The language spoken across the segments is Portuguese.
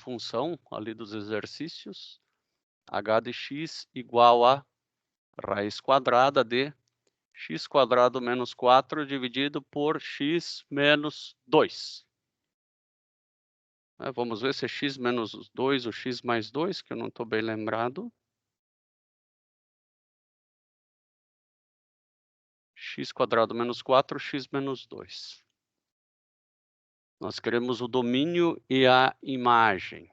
função ali dos exercícios, h de x igual a raiz quadrada de x² menos 4 dividido por x menos 2. Vamos ver se é x menos 2 ou x mais 2, que eu não estou bem lembrado. x² menos 4, x menos 2. Nós queremos o domínio e a imagem.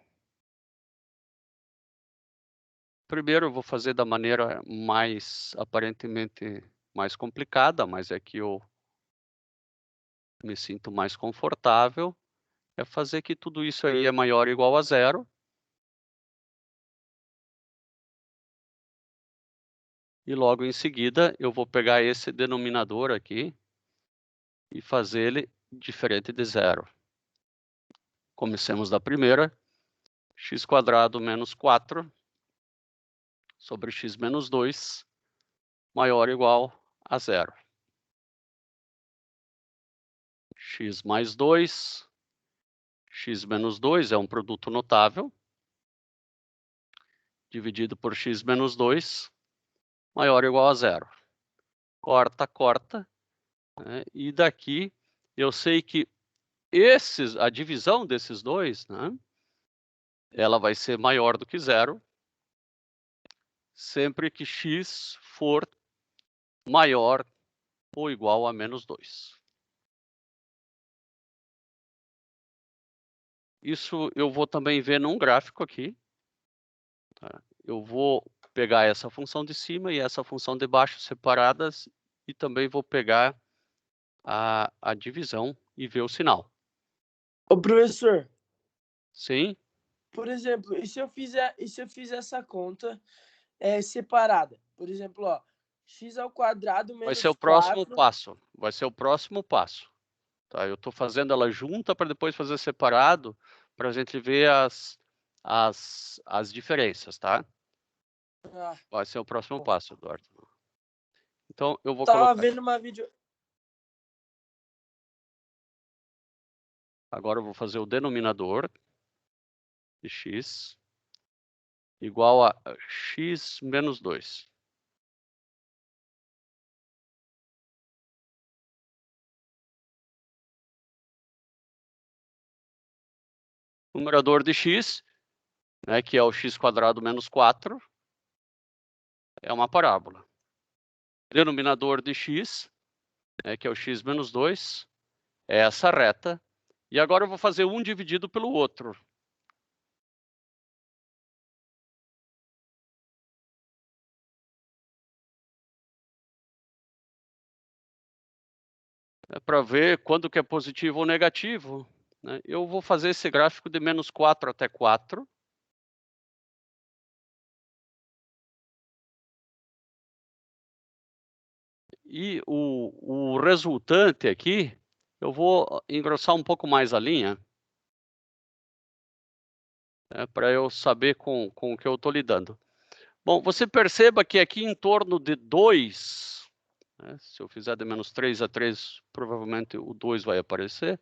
Primeiro eu vou fazer da maneira aparentemente mais complicada, mas é que eu me sinto mais confortável. É fazer que tudo isso aí é maior ou igual a zero. E logo em seguida eu vou pegar esse denominador aqui e fazer ele diferente de zero. Comecemos da primeira, x² menos 4 sobre x menos 2 maior ou igual a zero. X mais 2, x menos 2 é um produto notável, dividido por x menos 2, maior ou igual a zero. Corta, corta, né? E daqui eu sei que a divisão desses dois, né, ela vai ser maior do que zero, sempre que x for maior ou igual a menos 2. Isso eu vou também ver num gráfico aqui. Tá? Eu vou pegar essa função de cima e essa função de baixo separadas e também vou pegar a divisão e ver o sinal. Ô, professor, Sim? por exemplo, e se eu fizer essa conta separada? Por exemplo, ó, x² Vai ser o menos próximo 4. passo. Vai ser o próximo passo. Tá? Eu estou fazendo ela junta para depois fazer separado, para a gente ver as diferenças, tá? Ah, Vai ser o próximo bom. passo, Eduardo. Então, eu vou Tava colocar. vendo uma vídeo. Agora eu vou fazer o denominador de x igual a x menos 2. Numerador de x, né, que é o x² menos 4, é uma parábola. Denominador de x, né, que é o x menos 2, é essa reta. E agora eu vou fazer um dividido pelo outro. Para ver quando que é positivo ou negativo, né? Eu vou fazer esse gráfico de menos 4 até 4. E o resultante aqui, eu vou engrossar um pouco mais a linha, né, para eu saber com o que eu estou lidando. Bom, você perceba que aqui em torno de 2, né, se eu fizer de menos 3 a 3, provavelmente o 2 vai aparecer,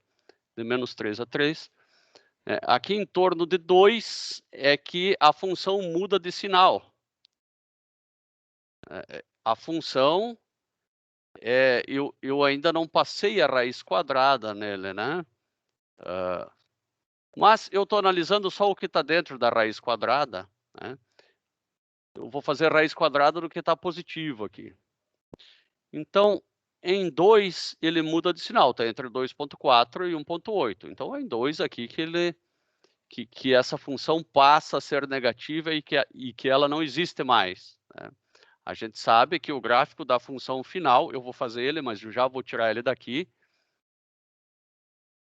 de menos 3 a 3. Aqui em torno de 2 é que a função muda de sinal. A função, eu ainda não passei a raiz quadrada nele, né? Mas eu estou analisando só o que está dentro da raiz quadrada, né? Eu vou fazer raiz quadrada do que está positivo aqui. Então, em 2, ele muda de sinal, está entre 2,4 e 1,8. Então, é em 2 aqui que essa função passa a ser negativa e que ela não existe mais, né? A gente sabe que o gráfico da função final, eu vou fazer ele, mas eu já vou tirar ele daqui.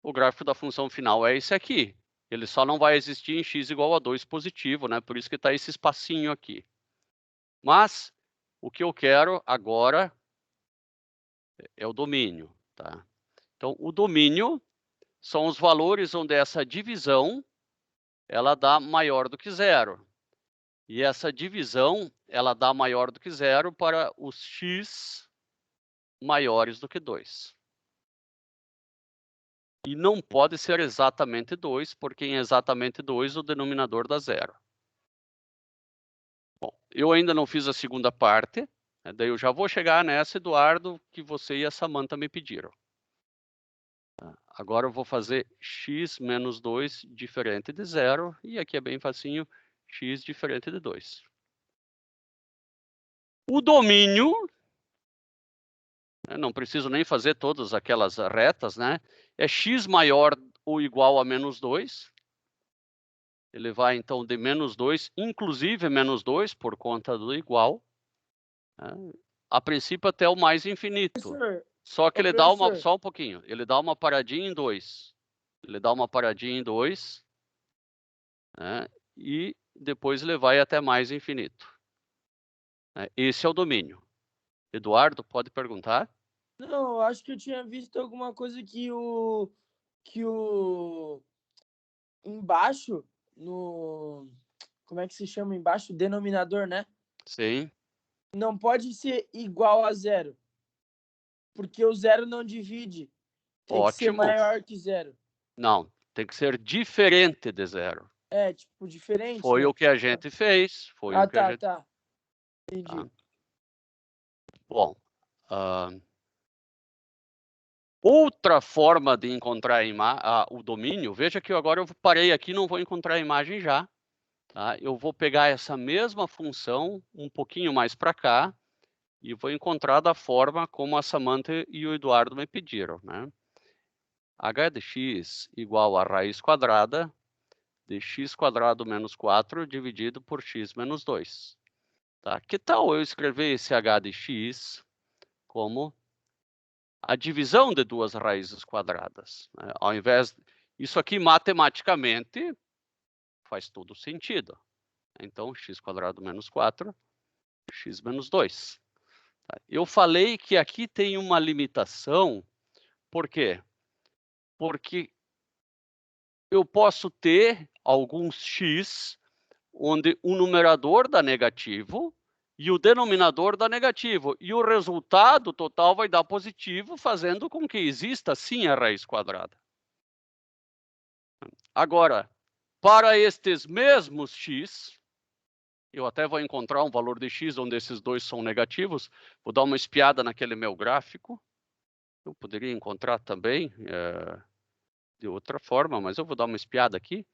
O gráfico da função final é esse aqui. Ele só não vai existir em x igual a 2 positivo, né? Por isso que está esse espacinho aqui. Mas o que eu quero agora é o domínio, tá? Então, o domínio são os valores onde essa divisão ela dá maior do que zero. E essa divisão ela dá maior do que zero para os x maiores do que 2. E não pode ser exatamente 2, porque em exatamente 2 o denominador dá 0. Bom, eu ainda não fiz a segunda parte, né, daí eu já vou chegar nessa, Eduardo, que você e a Samantha me pediram. Agora eu vou fazer x menos 2 diferente de 0, e aqui é bem facinho, x diferente de 2. O domínio, não preciso nem fazer todas aquelas retas, né? É x maior ou igual a menos 2. Ele vai, então, de menos 2, inclusive menos 2, por conta do igual, né? A princípio até o mais infinito. Professor, Só que ô ele dá uma, professor, só um pouquinho, ele dá uma paradinha em 2. Ele dá uma paradinha em 2, né? E depois ele vai até mais infinito. Esse é o domínio. Eduardo, pode perguntar? não, eu acho que eu tinha visto alguma coisa que o embaixo no como é que se chama embaixo? Denominador, né? Sim. Não pode ser igual a zero, porque o zero não divide. Tem que ser Ótimo. maior que zero. Não, tem que ser diferente de 0. É, tipo, diferente, Foi né? o que a gente fez. Foi Ah, o que a tá, gente. tá. Tá? Entendi. Bom, outra forma de encontrar o domínio, veja que agora eu parei aqui, não vou encontrar a imagem já. Tá? Eu vou pegar essa mesma função um pouquinho mais para cá e vou encontrar da forma como a Samantha e o Eduardo me pediram. Né? H de x igual a raiz quadrada de x quadrado menos 4 dividido por x menos 2. Tá? Que tal eu escrever esse h de x como a divisão de duas raízes quadradas? Né? Ao invés... Isso aqui, matematicamente, faz todo sentido. Então, x quadrado menos 4, x menos 2. Tá? Eu falei que aqui tem uma limitação, por quê? Porque eu posso ter alguns x onde o numerador dá negativo e o denominador dá negativo. E o resultado total vai dar positivo, fazendo com que exista, sim, a raiz quadrada. Agora, para estes mesmos x, eu até vou encontrar um valor de x onde esses dois são negativos. Vou dar uma espiada naquele meu gráfico. Eu poderia encontrar também de outra forma, mas eu vou dar uma espiada aqui.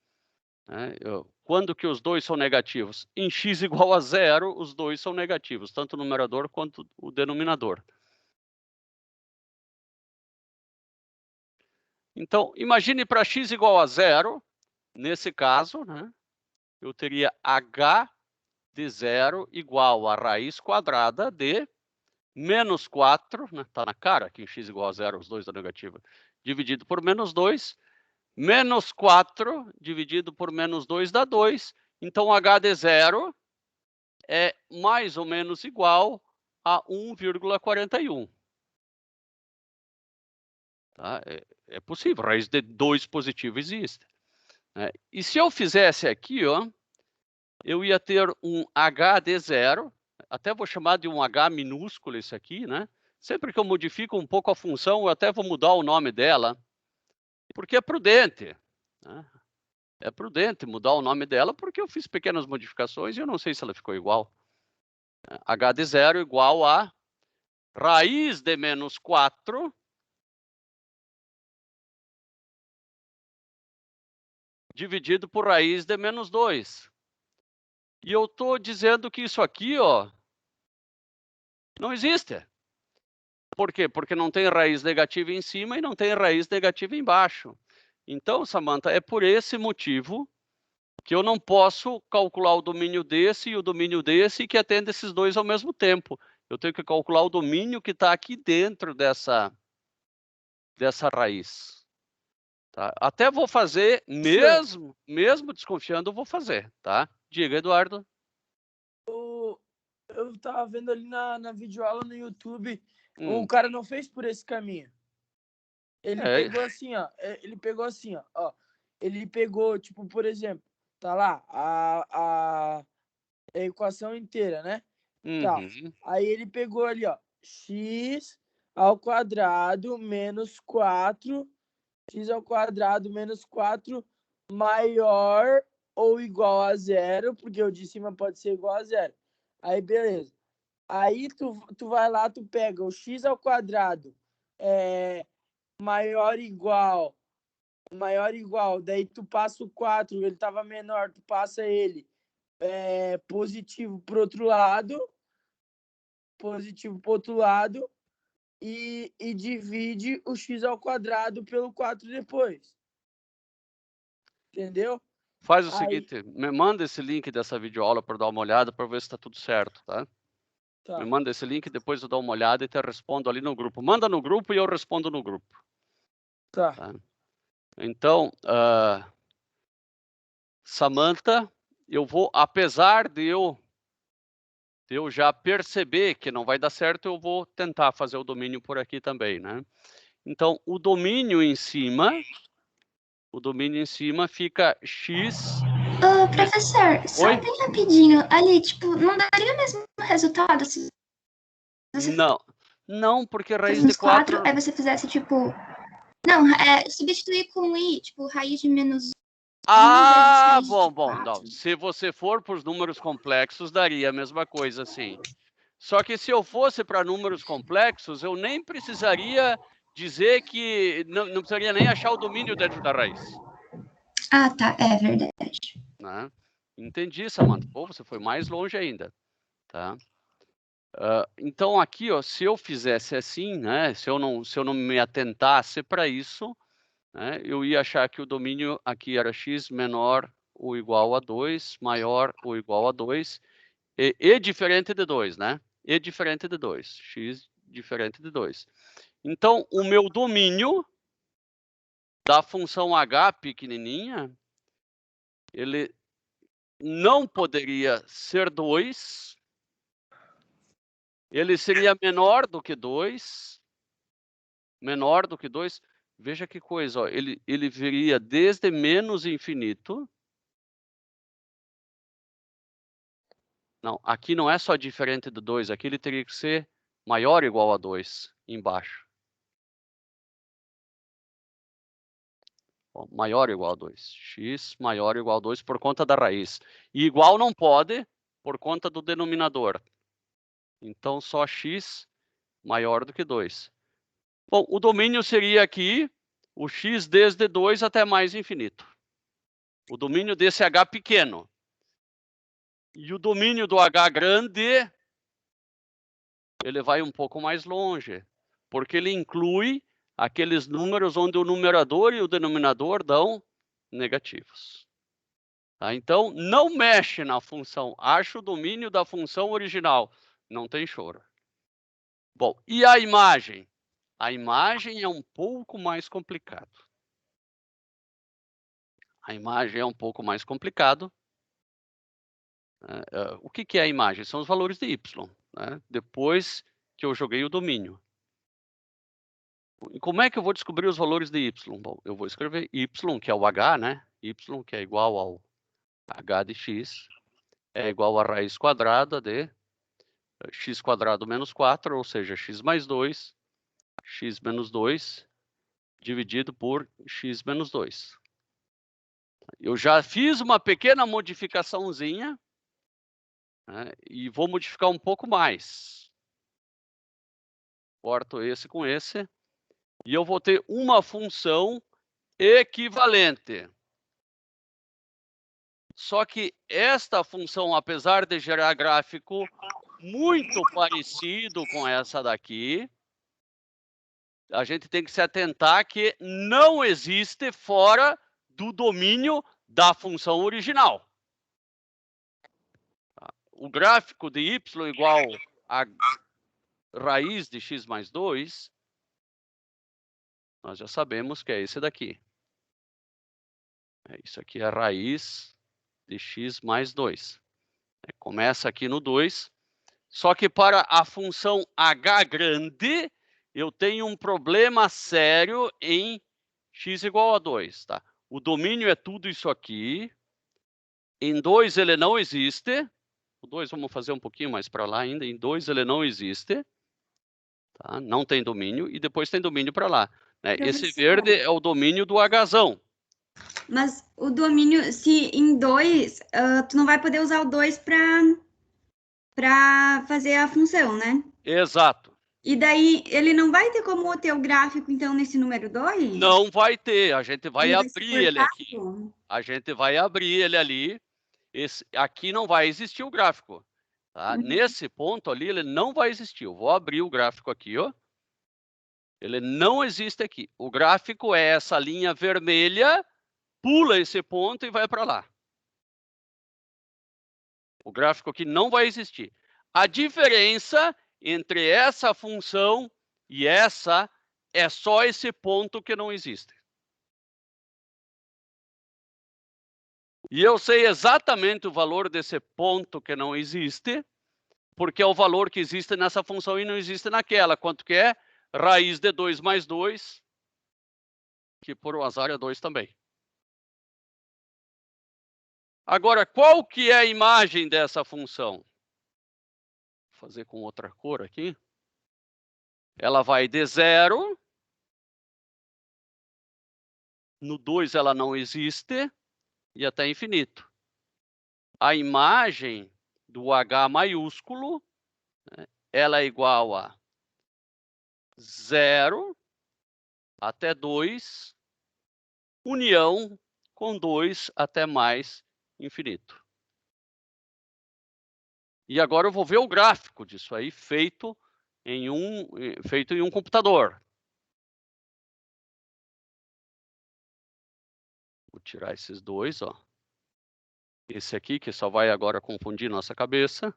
Quando que os dois são negativos? Em x igual a 0, os dois são negativos, tanto o numerador quanto o denominador. Então, imagine para x igual a 0, nesse caso, né, eu teria h de 0 igual a raiz quadrada de menos 4, está na cara que em x igual a 0, os dois dão negativo, dividido por menos 2, menos 4 dividido por menos 2 dá 2, então h de 0 é mais ou menos igual a 1,41. Tá? É possível, raiz de 2 positivo existe. Né? E se eu fizesse aqui, ó, eu ia ter um h de 0, até vou chamar de um h minúsculo esse aqui, né? Sempre que eu modifico um pouco a função, eu até vou mudar o nome dela, porque é prudente. Né? É prudente mudar o nome dela, porque eu fiz pequenas modificações e eu não sei se ela ficou igual. H de 0 igual a raiz de menos 4 dividido por raiz de menos 2. E eu estou dizendo que isso aqui, ó, não existe. Por quê? Porque não tem raiz negativa em cima e não tem raiz negativa embaixo. Então, Samantha, é por esse motivo que eu não posso calcular o domínio desse e o domínio desse que atende esses dois ao mesmo tempo. Eu tenho que calcular o domínio que está aqui dentro dessa raiz. Tá? Até vou fazer, Professor, mesmo desconfiando, eu vou fazer. Tá? Diga, Eduardo. eu tava vendo ali na videoaula no YouTube, o Hum, cara não fez por esse caminho. Ele é, pegou assim, ó. Ele pegou assim, ó. Ele pegou, tipo, por exemplo, tá lá a equação inteira, né? Tá. uhum, Aí ele pegou ali, ó, x ao quadrado menos 4 x ao quadrado menos 4 maior ou igual a 0, porque o de cima pode ser igual a 0. Aí, beleza. Aí, tu vai lá, tu pega o x ao quadrado maior igual, daí tu passa o 4, ele estava menor, tu passa ele positivo para outro lado, e divide o x ao quadrado pelo 4 depois. Entendeu? Faz o seguinte, me manda esse link dessa videoaula para dar uma olhada, para ver se está tudo certo, tá? Tá. Me manda esse link, depois eu dou uma olhada e te respondo ali no grupo. Manda no grupo e eu respondo no grupo. Tá. Então, Samantha, eu vou, apesar de eu já perceber que não vai dar certo, eu vou tentar fazer o domínio por aqui também, né? Então, o domínio em cima fica x... Ô, professor, só Oi? bem rapidinho, ali, tipo, não daria o mesmo resultado se você Não, porque raiz fizesse de 4... aí você fizesse, tipo... Não, substituir com i, tipo, raiz de menos 1 vezes raiz de bom, 4. não. Se você for para os números complexos, daria a mesma coisa, sim. Só que se eu fosse para números complexos, eu nem precisaria dizer que... Não precisaria nem achar o domínio dentro da raiz. Ah, tá, é verdade. Né? Entendi, Samantha. Pô, você foi mais longe ainda. Tá? Então, aqui, ó, se eu fizesse assim, né, se eu não me atentasse para isso, né, eu ia achar que o domínio aqui era x menor ou igual a 2, maior ou igual a 2, e diferente de 2, né? E diferente de 2, x diferente de 2. Então, o meu domínio da função h pequenininha, ele não poderia ser 2, ele seria menor do que 2, veja que coisa, ó, ele viria desde menos infinito. Não, aqui não é só diferente de 2, aqui ele teria que ser maior ou igual a 2, embaixo. Ó, maior ou igual a 2, x maior ou igual a 2 por conta da raiz. E igual não pode, por conta do denominador. Então, só x maior do que 2. Bom, o domínio seria aqui o x desde 2 até mais infinito. O domínio desse h pequeno. E o domínio do h grande, ele vai um pouco mais longe, porque ele inclui aqueles números onde o numerador e o denominador dão negativos. Tá? Então, não mexe na função. Acha o domínio da função original. Não tem choro. Bom, e a imagem? A imagem é um pouco mais complicado. A imagem é um pouco mais complicado. O que é a imagem? São os valores de y, né? Depois que eu joguei o domínio. E como é que eu vou descobrir os valores de y? Bom, eu vou escrever y, que é o h, né? Y, que é igual ao h de x, é igual a raiz quadrada de x quadrado menos 4, ou seja, x mais 2, x menos 2, dividido por x menos 2. Eu já fiz uma pequena modificaçãozinha, né, e vou modificar um pouco mais. Corto esse com esse, e eu vou ter uma função equivalente. Só que esta função, apesar de gerar gráfico muito parecido com essa daqui, a gente tem que se atentar que não existe fora do domínio da função original. O gráfico de y igual a raiz de x mais 2, nós já sabemos que é esse daqui. Isso aqui é a raiz de x mais 2. Começa aqui no 2. Só que para a função h grande, eu tenho um problema sério em x igual a 2. Tá? O domínio é tudo isso aqui. Em 2 ele não existe. O 2 vamos fazer um pouquinho mais para lá ainda. Em 2 ele não existe. Tá? Não tem domínio. E depois tem domínio para lá. Né? Esse Professor. verde é o domínio do Hzão. Mas o domínio, se em 2, tu não vai poder usar o 2 para fazer a função, né? Exato. E daí, ele não vai ter como ter o gráfico, então, nesse número 2? Não vai ter, a gente vai Ele vai ser abrir ele aqui. cortado? A gente vai abrir ele ali. Aqui não vai existir o gráfico. Tá? Nesse ponto ali, ele não vai existir. Eu vou abrir o gráfico aqui, ó. Ele não existe aqui. O gráfico é essa linha vermelha, pula esse ponto e vai para lá. O gráfico aqui não vai existir. A diferença entre essa função e essa é só esse ponto que não existe. E eu sei exatamente o valor desse ponto que não existe, porque é o valor que existe nessa função e não existe naquela. Quanto que é? Raiz de 2 mais 2, que por um azar é 2 também. Agora, qual que é a imagem dessa função? Vou fazer com outra cor aqui. Ela vai de 0. No 2 ela não existe. E até infinito. A imagem do H maiúsculo, né, ela é igual a 0 até 2, união com 2 até mais infinito. E agora eu vou ver o gráfico disso aí feito em um computador. Vou tirar esses dois, ó. Esse aqui que só vai agora confundir nossa cabeça.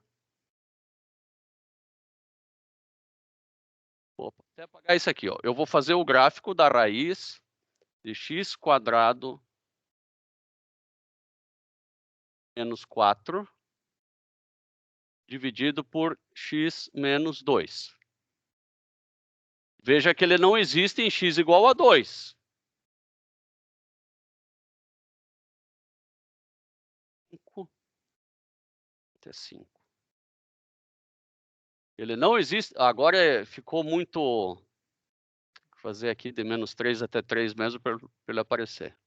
Vou até apagar isso aqui, ó. Eu vou fazer o gráfico da raiz de x² menos 4 dividido por x menos 2. Veja que ele não existe em x igual a 2. 5 até 5. Ele não existe. Agora ficou muito. Vou fazer aqui de menos 3 até 3 mesmo para ele aparecer.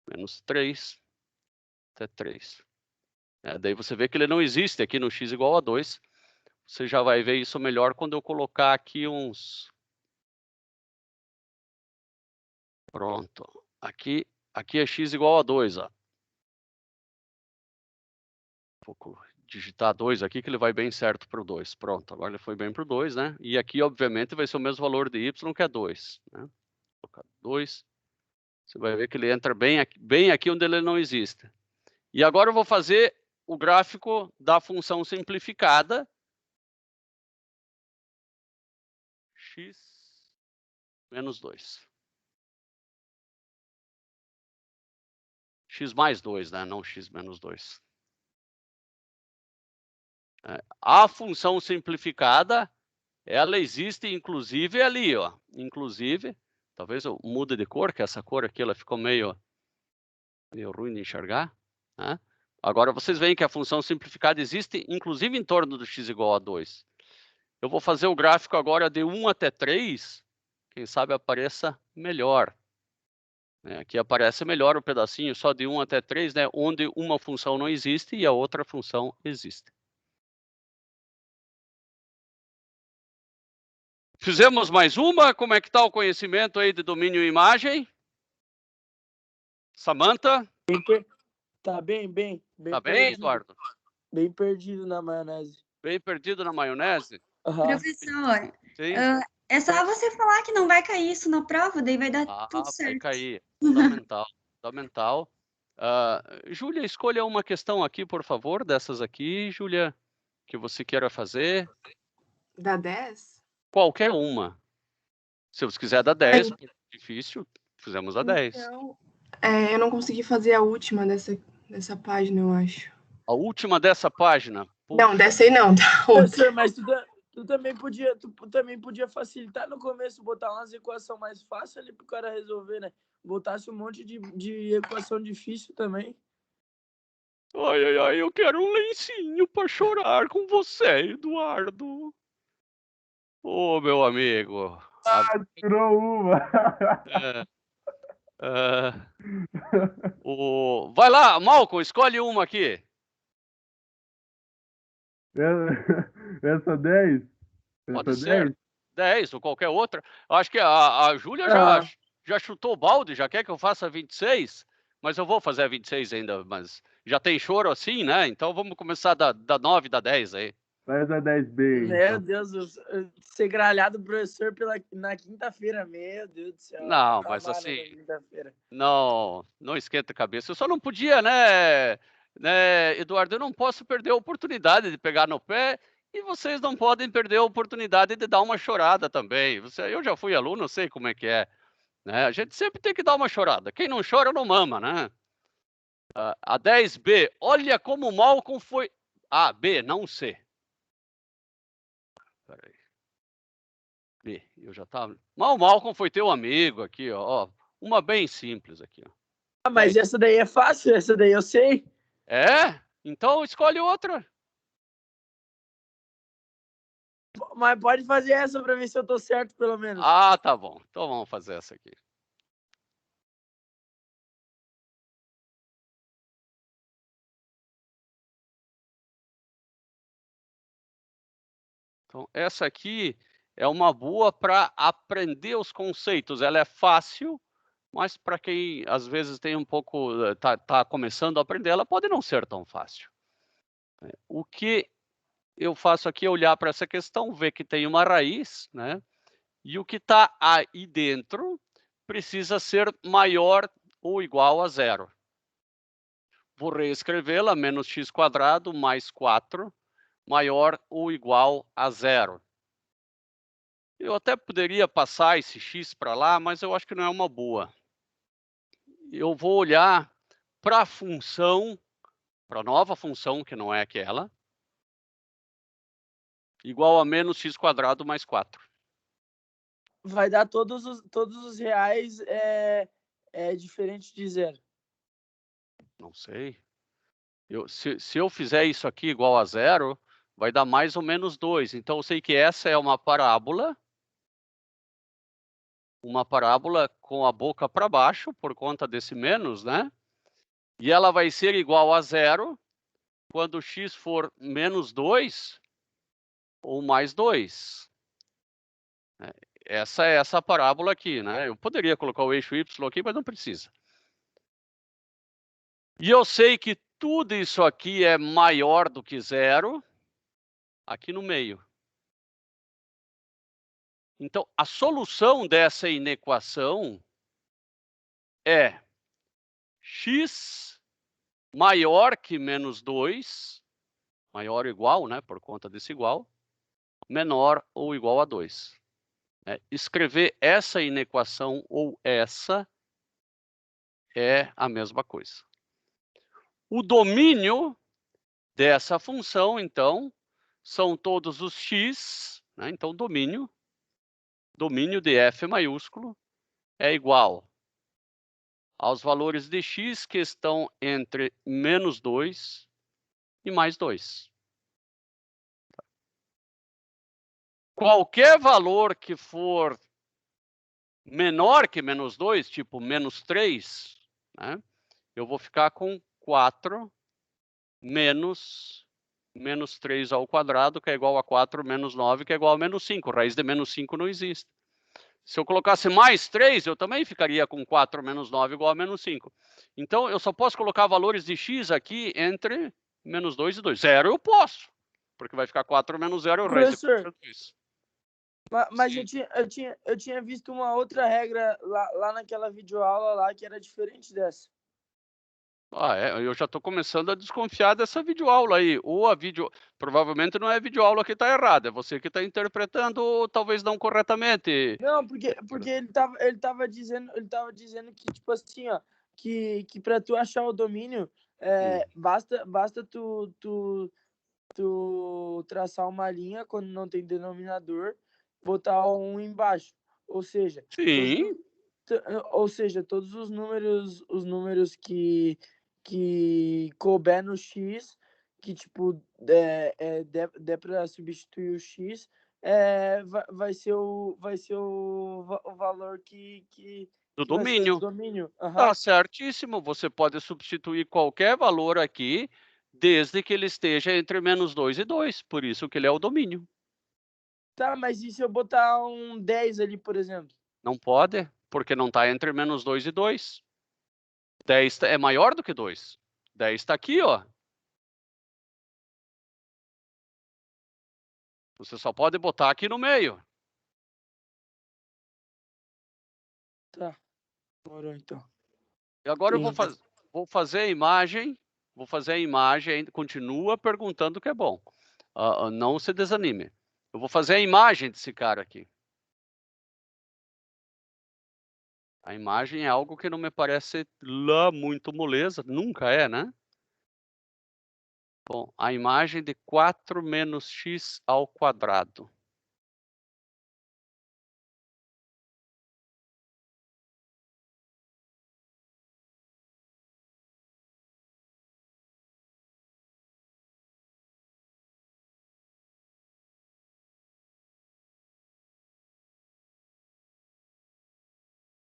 Menos 3 até 3. Daí você vê que ele não existe aqui no x igual a 2. Você já vai ver isso melhor quando eu colocar aqui uns... Pronto. Aqui é x igual a 2, ó. Vou digitar 2 aqui que ele vai bem certo para o 2. Pronto, agora ele foi bem para o 2, né? E aqui, obviamente, vai ser o mesmo valor de y, que é 2. Né? Vou colocar 2. Você vai ver que ele entra bem aqui onde ele não existe. E agora eu vou fazer o gráfico da função simplificada. X menos 2. X mais 2, né? Não x menos 2. A função simplificada, ela existe inclusive ali, ó. Inclusive, talvez eu mude de cor, que essa cor aqui ela ficou meio ruim de enxergar. Né? Agora vocês veem que a função simplificada existe inclusive em torno do x igual a 2. Eu vou fazer o gráfico agora de 1 até 3, quem sabe apareça melhor. Aqui aparece melhor o pedacinho só de 1 até 3, né? Onde uma função não existe e a outra função existe. Fizemos mais uma. Como é que está o conhecimento aí de domínio e imagem? Samantha? Tá bem Tá bem, Eduardo? Bem perdido na maionese. Bem perdido na maionese? Professor, Sim. é só você falar que não vai cair isso na prova, daí vai dar tudo certo. Vai cair. Fundamental. Fundamental. Júlia, escolha uma questão aqui, por favor, dessas aqui, Júlia, que você queira fazer. Da 10? Qualquer uma. Se você quiser dar 10, é difícil, fizemos a 10. Então, eu não consegui fazer a última dessa página, eu acho. A última dessa página? Puxa. Não, dessa aí não, tá outra. Mas tu também podia facilitar no começo, botar umas equações mais fáceis ali pro cara resolver, né? Botasse um monte de equação difícil também. Ai, eu quero um lencinho para chorar com você, Eduardo. Ô, meu amigo. Tirou uma. Vai lá, Malcolm, escolhe uma aqui. Essa 10? Pode Essa ser 10? 10 ou qualquer outra. Acho que a Júlia já chutou o balde, já quer que eu faça 26, mas eu vou fazer a 26 ainda, mas já tem choro assim, né? Então vamos começar da 9, da 10 aí. Faz a 10B, Meu então. Deus, ser gralhado professor na quinta-feira, meu Deus do céu. Não, mas assim, não esquenta a cabeça. Eu só não podia, né, Eduardo, eu não posso perder a oportunidade de pegar no pé e vocês não podem perder a oportunidade de dar uma chorada também. Eu já fui aluno, eu sei como é que é, né? A gente sempre tem que dar uma chorada. Quem não chora não mama, né? A 10B, olha como o Malcolm foi... Ah, B, não C. Peraí. B, eu já tava... Mas o Malcolm foi teu amigo aqui, ó. Uma bem simples aqui, ó. Mas essa daí é fácil, essa daí eu sei. É? Então escolhe outra. Mas pode fazer essa para ver se eu tô certo, pelo menos. Ah, tá bom. Então vamos fazer essa aqui. Então, essa aqui é uma boa para aprender os conceitos. Ela é fácil, mas para quem às vezes tem um pouco, tá começando a aprender, ela pode não ser tão fácil. O que eu faço aqui é olhar para essa questão, ver que tem uma raiz, né? E o que está aí dentro precisa ser maior ou igual a zero. Vou reescrevê-la, menos x² mais 4, maior ou igual a zero. Eu até poderia passar esse x para lá, mas eu acho que não é uma boa. Eu vou olhar para a função, para a nova função, que não é aquela, igual a menos x² mais 4. Vai dar todos os reais diferente de zero. Não sei. Se eu fizer isso aqui igual a zero, vai dar mais ou menos 2. Então, eu sei que essa é uma parábola com a boca para baixo, por conta desse menos, né? E ela vai ser igual a zero quando x for menos 2 ou mais 2. Essa é essa parábola aqui, né? Eu poderia colocar o eixo y aqui, mas não precisa. E eu sei que tudo isso aqui é maior do que zero aqui no meio. Então, a solução dessa inequação é x maior que menos 2, maior ou igual, né, por conta desse igual, menor ou igual a 2. Escrever essa inequação ou essa é a mesma coisa. O domínio dessa função, então, são todos os x, né? Então, domínio de f maiúsculo é igual aos valores de x que estão entre menos 2 e mais 2. Qualquer valor que for menor que menos 2, tipo menos 3, né? Eu vou ficar com 4 menos 3 ao quadrado, que é igual a 4 menos 9, que é igual a menos 5. Raiz de menos 5 não existe. Se eu colocasse mais 3, eu também ficaria com 4 menos 9 igual a menos 5. Então, eu só posso colocar valores de x aqui entre menos 2 e 2. Zero eu posso, porque vai ficar 4 menos 0 e o raiz de 2. Mas eu tinha visto uma outra regra lá naquela videoaula lá que era diferente dessa. Eu já estou começando a desconfiar dessa videoaula aí. Ou provavelmente não é a videoaula que está errada, é você que está interpretando, talvez não corretamente. Não, porque ele tava dizendo que, tipo assim, ó, que para tu achar o domínio, basta tu traçar uma linha quando não tem denominador, botar um embaixo. Ou seja, sim. Todos os números que couber no x, que tipo der para substituir o x, vai ser o valor que Do vai ser do domínio. domínio. Aham. Tá certíssimo. Você pode substituir qualquer valor aqui, desde que ele esteja entre -2 e 2. Por isso que ele é o domínio. Tá, mas e se eu botar um 10 ali, por exemplo? Não pode, porque não está entre -2 e 2. 10 é maior do que 2. 10 está aqui, ó. Você só pode botar aqui no meio. Tá. Demorou, então. E agora eu Entendi. vou fazer a imagem. Vou fazer a imagem. Continua perguntando que é bom. Não se desanime. Eu vou fazer a imagem desse cara aqui. A imagem é algo que não me parece lá muito moleza. Nunca é, né? Bom, a imagem de 4 menos x ao quadrado.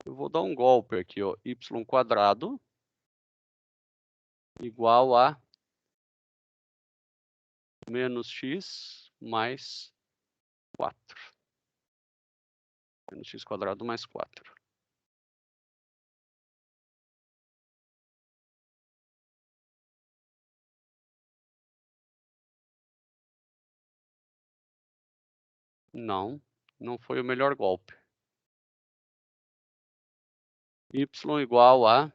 Eu vou dar um golpe aqui, ó. Y quadrado igual a menos x mais 4. Menos x quadrado mais 4. Não, não foi o melhor golpe. Y igual a...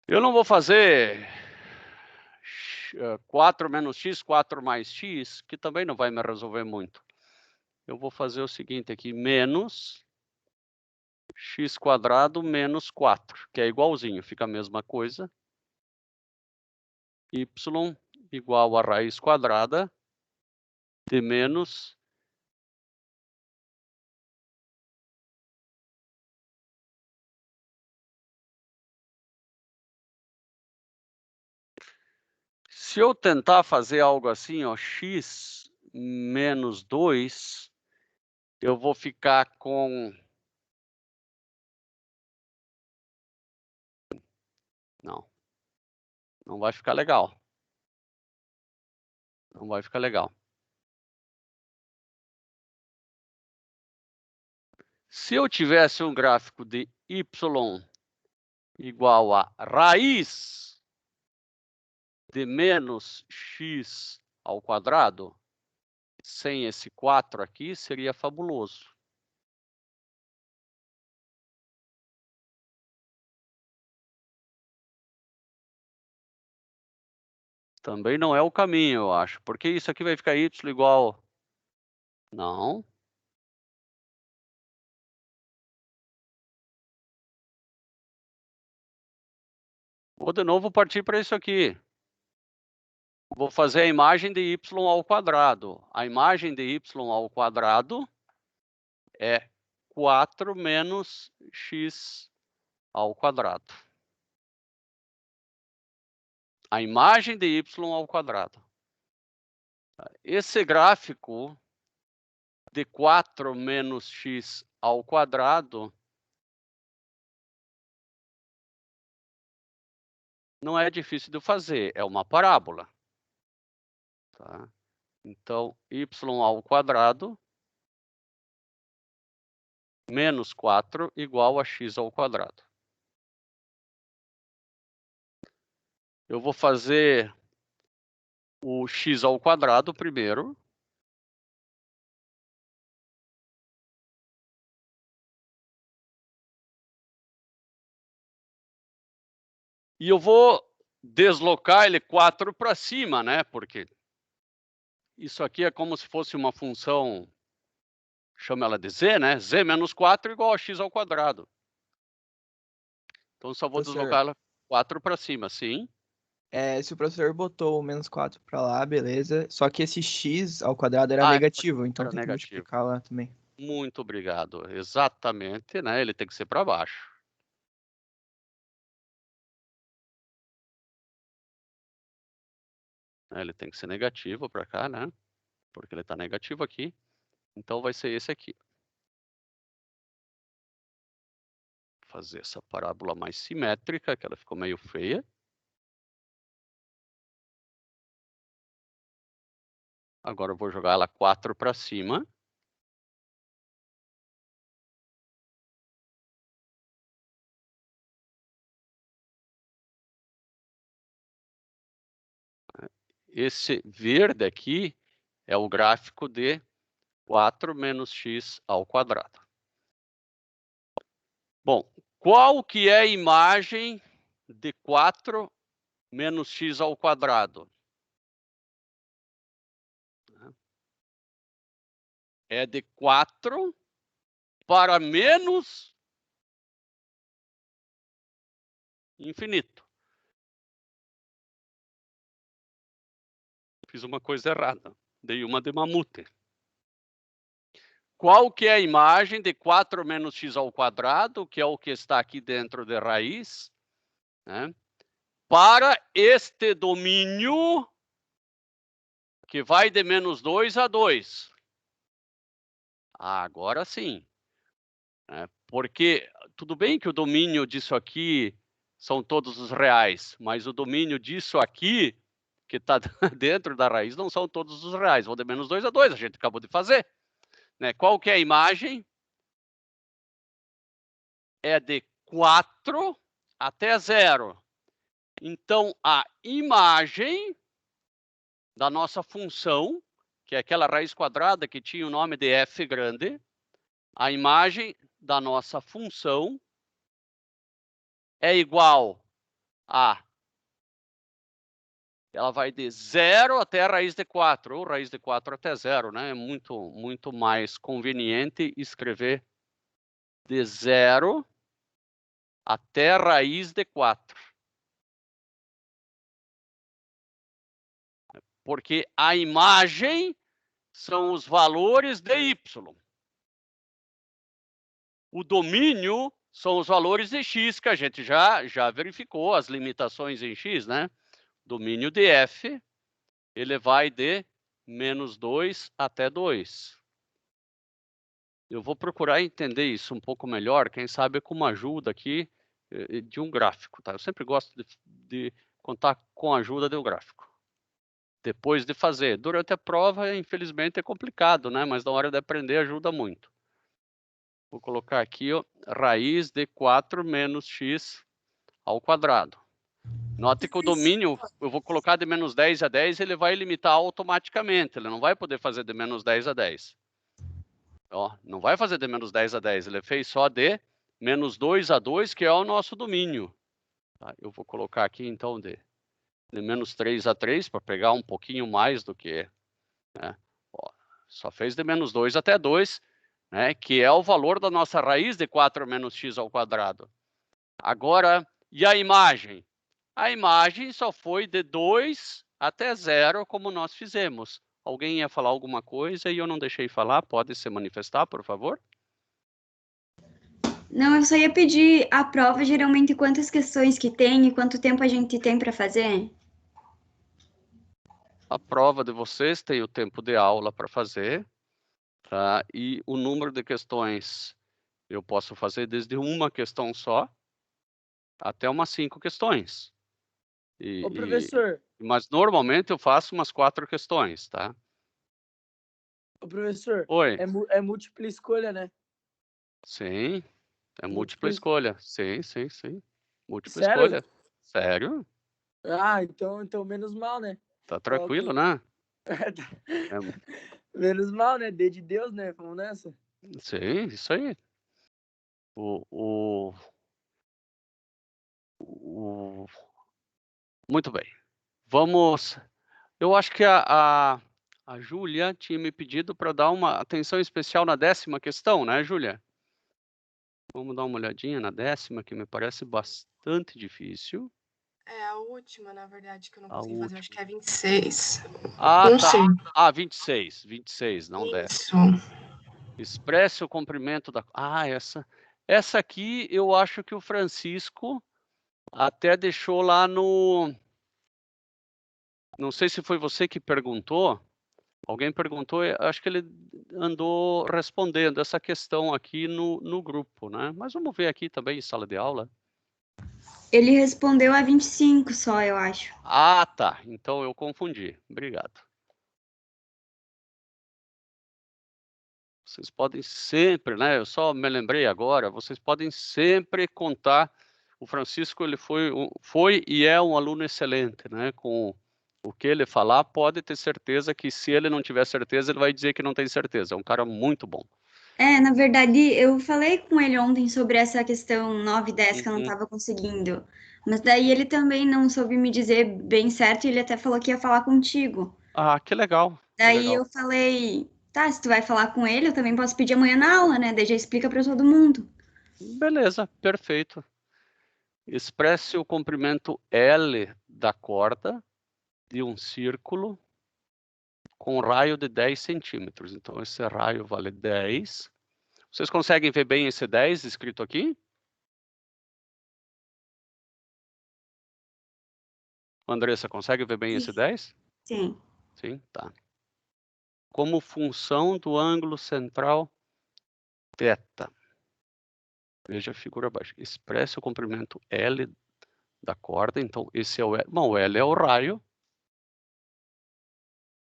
Eu não vou fazer 4 menos x, 4 mais x, que também não vai me resolver muito. Eu vou fazer o seguinte aqui, menos x quadrado menos 4, que é igualzinho, fica a mesma coisa. Y igual a raiz quadrada de menos se eu tentar fazer algo assim, ó, x menos 2, eu vou ficar com... Não, não vai ficar legal. Não vai ficar legal. Se eu tivesse um gráfico de y igual a raiz de menos x ao quadrado, sem esse 4 aqui, seria fabuloso. Também não é o caminho, eu acho. Porque isso aqui vai ficar y igual... Não. Vou de novo partir para isso aqui. Vou fazer a imagem de y ao quadrado. A imagem de y ao quadrado é 4 menos x ao quadrado. A imagem de y ao quadrado. Esse gráfico de 4 menos x ao quadrado não é difícil de fazer, é uma parábola. Tá? Então, y ao quadrado menos 4 igual a x ao quadrado. Eu vou fazer o x ao quadrado primeiro. E eu vou deslocar ele 4 para cima, né? Porque isso aqui é como se fosse uma função, chama ela de z, né? Z menos 4 igual a x ao quadrado. Então, só vou Professor, deslocar ela 4 para cima, sim. se o professor botou o menos 4 pra lá, beleza. Só que esse x ao quadrado era Ah, negativo, então era tem que negativo. multiplicar lá também. Muito obrigado. Exatamente, né? Ele tem que ser para baixo. Ele tem que ser negativo para cá, né? porque ele está negativo aqui. Então, vai ser esse aqui. Vou fazer essa parábola mais simétrica, que ela ficou meio feia. Agora eu vou jogar ela 4 para cima. Esse verde aqui é o gráfico de 4 menos x ao quadrado. Bom, qual que é a imagem de 4 menos x ao quadrado? É de 4 para menos infinito. Fiz uma coisa errada. Dei uma de mamute. Qual que é a imagem de 4 menos x ao quadrado, que é o que está aqui dentro de raiz, né? Para este domínio que vai de menos 2 a 2. Agora sim. Porque tudo bem que o domínio disso aqui são todos os reais, mas o domínio disso aqui, que está dentro da raiz, não são todos os reais. Vão de menos 2 a 2, a gente acabou de fazer. Né? Qual que é a imagem? É de 4 até 0. Então, a imagem da nossa função, que é aquela raiz quadrada que tinha o nome de f grande, a imagem da nossa função é igual a... Ela vai de 0 até a raiz de 4, ou raiz de 4 até 0, né? É muito mais conveniente escrever de 0 até a raiz de 4. Porque a imagem são os valores de y. O domínio são os valores de x, que a gente já verificou as limitações em x, né? Domínio de f, ele vai de menos 2 até 2. Eu vou procurar entender isso um pouco melhor, quem sabe com uma ajuda aqui de um gráfico, tá? Eu sempre gosto de contar com a ajuda do gráfico. Depois de fazer. Durante a prova, infelizmente, é complicado, né? Mas na hora de aprender ajuda muito. Vou colocar aqui, ó, raiz de 4 menos x ao quadrado. Note que o domínio, eu vou colocar de menos 10 a 10, ele vai limitar automaticamente. Ele não vai poder fazer de menos 10 a 10. Ó, não vai fazer de menos 10 a 10. Ele fez só de menos 2 a 2, que é o nosso domínio. Tá? Eu vou colocar aqui, então, de menos 3 a 3, para pegar um pouquinho mais do que... Né? Ó, só fez de menos 2 até 2, né? Que é o valor da nossa raiz de 4 menos x ao quadrado. Agora, e a imagem? A imagem só foi de 2 até 0, como nós fizemos. Alguém ia falar alguma coisa e eu não deixei falar? Pode se manifestar, por favor? Não, eu só ia pedir a prova, geralmente, quantas questões que tem e quanto tempo a gente tem para fazer. A prova de vocês tem o tempo de aula para fazer, tá? E o número de questões eu posso fazer desde uma questão só até umas 5 questões. Ô, professor. Mas normalmente eu faço umas 4 questões, tá? Ô, professor. Oi. É múltipla escolha, né? Sim, é múltipla escolha. Sim. Múltipla Sério? escolha. Sério? Ah, então menos mal, né? Tá tranquilo, né? Menos mal, né? D de Deus, né? Vamos nessa? Sim, isso aí. Muito bem. Vamos... Eu acho que a Júlia tinha me pedido para dar uma atenção especial na 10ª questão, né, Júlia? Vamos dar uma olhadinha na 10ª, que me parece bastante difícil. É a última, na verdade, que eu não A consegui fazer. última. Acho que é 26. Ah, Não tá. sei. Ah, 26, não 10. Isso. Expresse o comprimento da... Ah, essa aqui eu acho que o Francisco até deixou lá no... Não sei se foi você que perguntou, Alguém perguntou, acho que ele andou respondendo essa questão aqui no grupo, né? Mas vamos ver aqui também em sala de aula. Ele respondeu a 25 só, eu acho. Ah, tá. Então eu confundi. Obrigado. Vocês podem sempre, né? Eu só me lembrei agora, vocês podem sempre contar. O Francisco, ele foi e é um aluno excelente, né? Com o que ele falar, pode ter certeza que se ele não tiver certeza, ele vai dizer que não tem certeza. É um cara muito bom. Na verdade, eu falei com ele ontem sobre essa questão 9 e 10 que eu não Uhum. estava conseguindo. Mas daí ele também não soube me dizer bem certo e ele até falou que ia falar contigo. Ah, que legal. Que Daí legal. eu falei, tá, se tu vai falar com ele, eu também posso pedir amanhã na aula, né? Daí já explica para todo mundo. Beleza, perfeito. Expresse o comprimento L da corda de um círculo com raio de 10 centímetros. Então, esse raio vale 10. Vocês conseguem ver bem esse 10 escrito aqui? Andressa, consegue ver bem esse 10? Sim. Sim, tá. Como função do ângulo central θ. Veja a figura abaixo. Expresse o comprimento L da corda. Então, esse é o L. Bom, o L é o raio.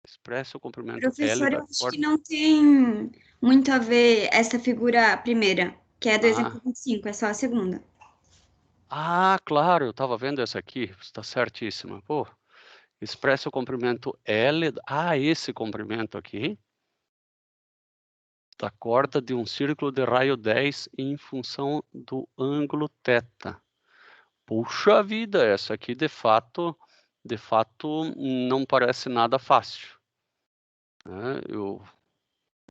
Expresse o comprimento L Professor, eu da acho que corda. não tem muito a ver essa figura primeira, que é do exemplo Ah, 25, é só a segunda. claro, eu estava vendo essa aqui. Está certíssima. Pô, expresse o comprimento L. Esse comprimento aqui da corda de um círculo de raio 10 em função do ângulo θ. Puxa vida, essa aqui de fato não parece nada fácil, né? Eu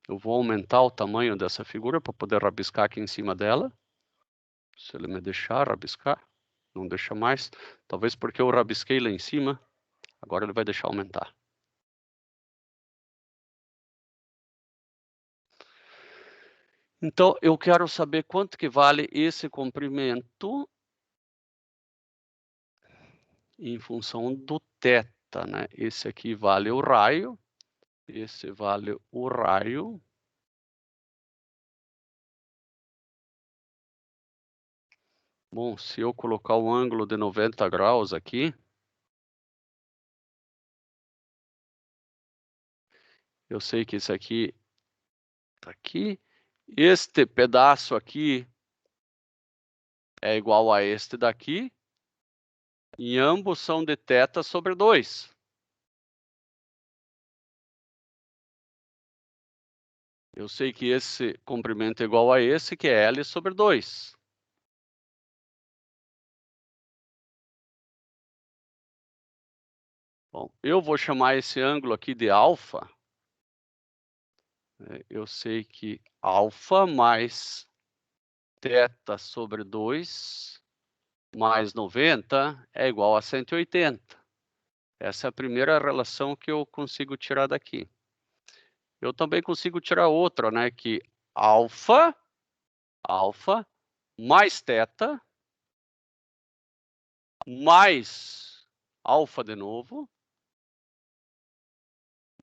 vou aumentar o tamanho dessa figura para poder rabiscar aqui em cima dela. Se ele me deixar rabiscar, não deixa mais. Talvez porque eu rabisquei lá em cima, agora ele vai deixar aumentar. Então, eu quero saber quanto que vale esse comprimento em função do θ, né? Esse aqui vale o raio, esse vale o raio. Bom, se eu colocar o ângulo de 90 graus aqui, eu sei que esse aqui tá aqui. Este pedaço aqui é igual a este daqui. E ambos são de θ sobre 2. Eu sei que esse comprimento é igual a esse, que é L sobre 2. Bom, eu vou chamar esse ângulo aqui de alfa. Eu sei que alfa mais θ sobre 2 mais 90 é igual a 180. Essa é a primeira relação que eu consigo tirar daqui. Eu também consigo tirar outra, né? Que alfa mais θ mais alfa de novo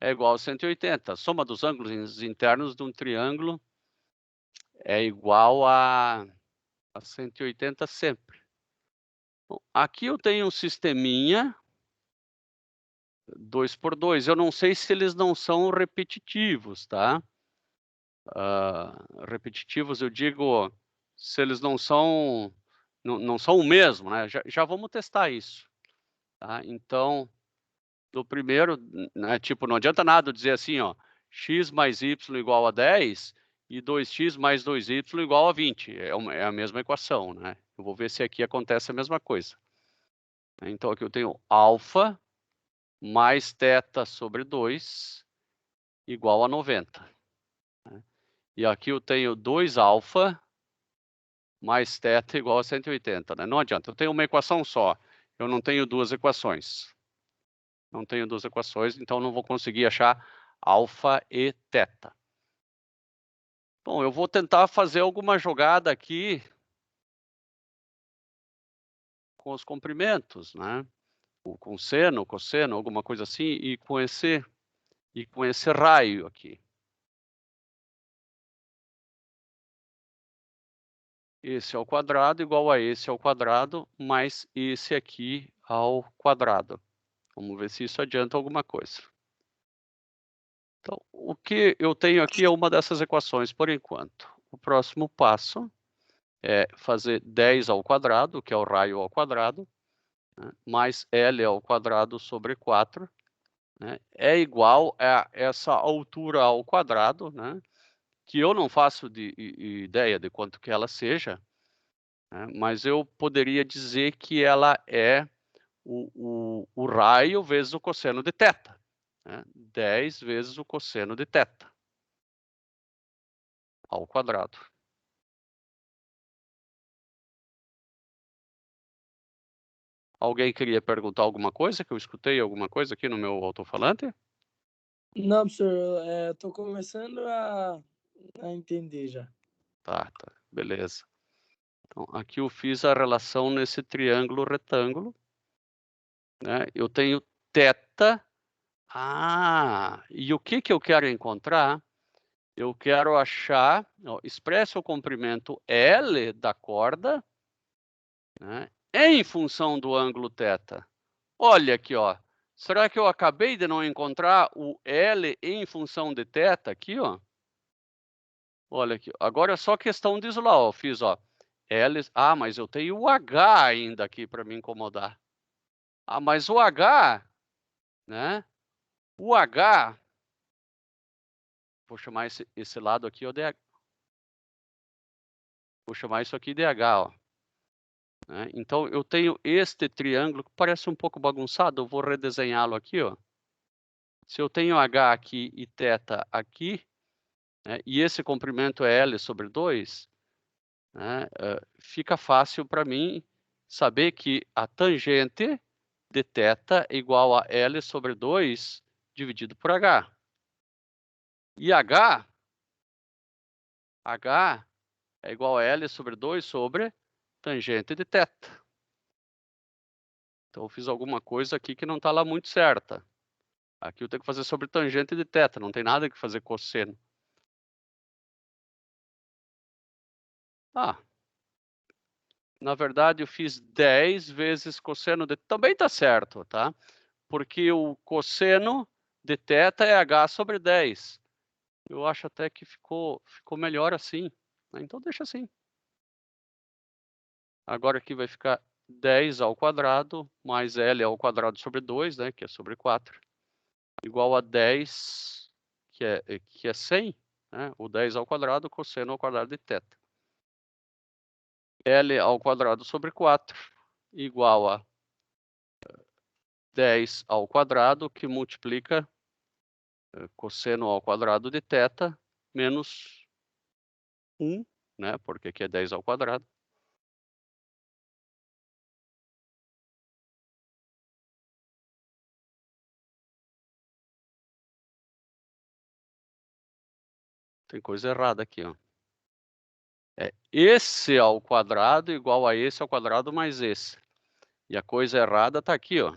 é igual a 180. A soma dos ângulos internos de um triângulo é igual a 180 sempre. Bom, aqui eu tenho um sisteminha 2 por 2. Eu não sei se eles não são repetitivos, tá? Repetitivos, eu digo, se eles não são o mesmo, né? Já vamos testar isso, tá? Então, no primeiro, né, tipo, não adianta nada dizer assim, ó, x mais y igual a 10 e 2x mais 2y igual a 20. É a mesma equação, né? Eu vou ver se aqui acontece a mesma coisa. Então, aqui eu tenho alfa mais θ sobre 2 igual a 90. E aqui eu tenho 2 alfa mais θ igual a 180, né? Não adianta, eu tenho uma equação só. Eu não tenho duas equações. Não tenho duas equações, então não vou conseguir achar alfa e θ. Bom, eu vou tentar fazer alguma jogada aqui com os comprimentos, né? Com seno, cosseno, alguma coisa assim, e com esse e com esse raio aqui. Esse ao quadrado igual a esse ao quadrado, mais esse aqui ao quadrado. Vamos ver se isso adianta alguma coisa. Então, o que eu tenho aqui é uma dessas equações por enquanto. O próximo passo é fazer 10 ao quadrado, que é o raio ao quadrado, né, mais L ao quadrado sobre 4, né, é igual a essa altura ao quadrado, né, que eu não faço ideia de quanto que ela seja, né, mas eu poderia dizer que ela é o raio vezes o cosseno de θ, né, 10 vezes o cosseno de θ ao quadrado. Alguém queria perguntar alguma coisa? Que eu escutei alguma coisa aqui no meu alto-falante? Não, professor, estou começando a entender já. Tá, beleza. Então, aqui eu fiz a relação nesse triângulo retângulo, né? Eu tenho θ. E o que eu quero encontrar? Eu quero achar, ó, expresse o comprimento L da corda, né, em função do ângulo θ. Olha aqui, ó. Será que eu acabei de não encontrar o L em função de θ aqui, ó? Olha aqui. Agora é só questão de isolar, ó. Fiz, ó. L. Mas eu tenho o H ainda aqui para me incomodar. Mas o H, né? O H. Vou chamar esse lado aqui, ó, de. Vou chamar isso aqui de H, ó. Né? Então, eu tenho este triângulo que parece um pouco bagunçado. Eu vou redesenhá-lo aqui, ó. Se eu tenho H aqui e θ aqui, né, e esse comprimento é L sobre 2, né, fica fácil para mim saber que a tangente de θ é igual a L sobre 2 dividido por H. E H é igual a L sobre 2 sobre tangente de θ. Então, eu fiz alguma coisa aqui que não está lá muito certa. Aqui eu tenho que fazer sobre tangente de θ, não tem nada que fazer cosseno. Na verdade, eu fiz 10 vezes cosseno de... Também está certo, tá? Porque o cosseno de θ é H sobre 10. Eu acho até que ficou melhor assim, né? Então, deixa assim. Agora aqui vai ficar 10 ao quadrado mais L ao quadrado sobre 2, né? Que é sobre 4. Igual a 10, que é 100, né? O 10 ao quadrado, cosseno ao quadrado de θ. L ao quadrado sobre 4 igual a 10 ao quadrado, que multiplica cosseno ao quadrado de θ menos 1, né? Porque aqui é 10 ao quadrado. Tem coisa errada aqui, ó. É esse ao quadrado igual a esse ao quadrado mais esse. E a coisa errada está aqui, ó.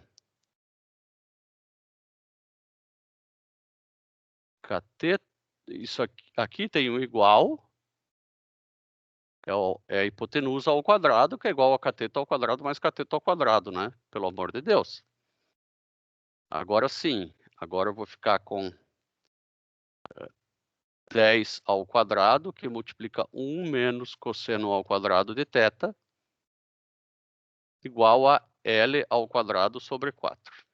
Cateto, isso aqui tem um igual, é a hipotenusa ao quadrado, que é igual a cateto ao quadrado mais cateto ao quadrado, né? Pelo amor de Deus. Agora sim, agora eu vou ficar com 10 ao quadrado, que multiplica 1 menos cosseno ao quadrado de θ, igual a L ao quadrado sobre 4.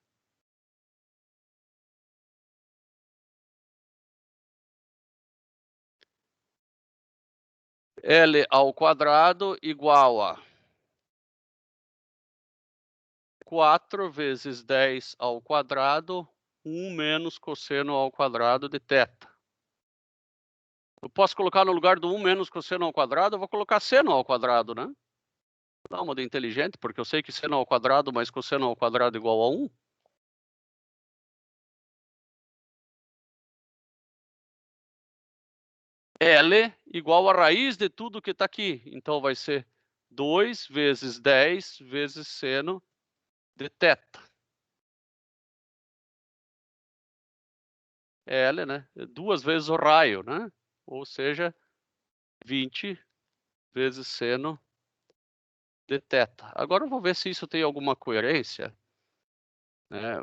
L ao quadrado igual a 4 vezes 10 ao quadrado, 1 menos cosseno ao quadrado de θ. Eu posso colocar no lugar do 1 menos cosseno ao quadrado, eu vou colocar seno ao quadrado, né? Dá uma de inteligente, porque eu sei que seno ao quadrado mais cosseno ao quadrado igual a 1. L igual a raiz de tudo que está aqui. Então, vai ser 2 vezes 10 vezes seno de θ. L, né? 2 vezes o raio, né? Ou seja, 20 vezes seno de θ. Agora eu vou ver se isso tem alguma coerência. Né?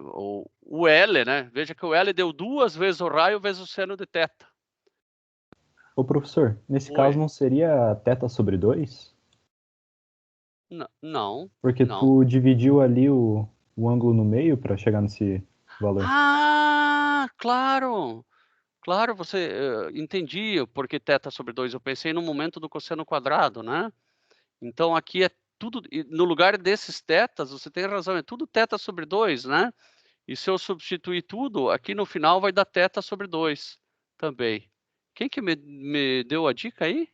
O L, né? Veja que o L deu 2 vezes o raio vezes o seno de θ. Ô, professor, nesse Oi. caso não seria θ sobre 2? Não. Porque não. tu dividiu ali o ângulo no meio para chegar nesse valor. Ah, claro! Claro, você entendi porque θ sobre 2. Eu pensei no momento do cosseno quadrado, né? Então aqui é tudo, no lugar desses θs, você tem razão, é tudo θ sobre 2, né? E se eu substituir tudo, aqui no final vai dar θ sobre 2 também. Quem que me deu a dica aí?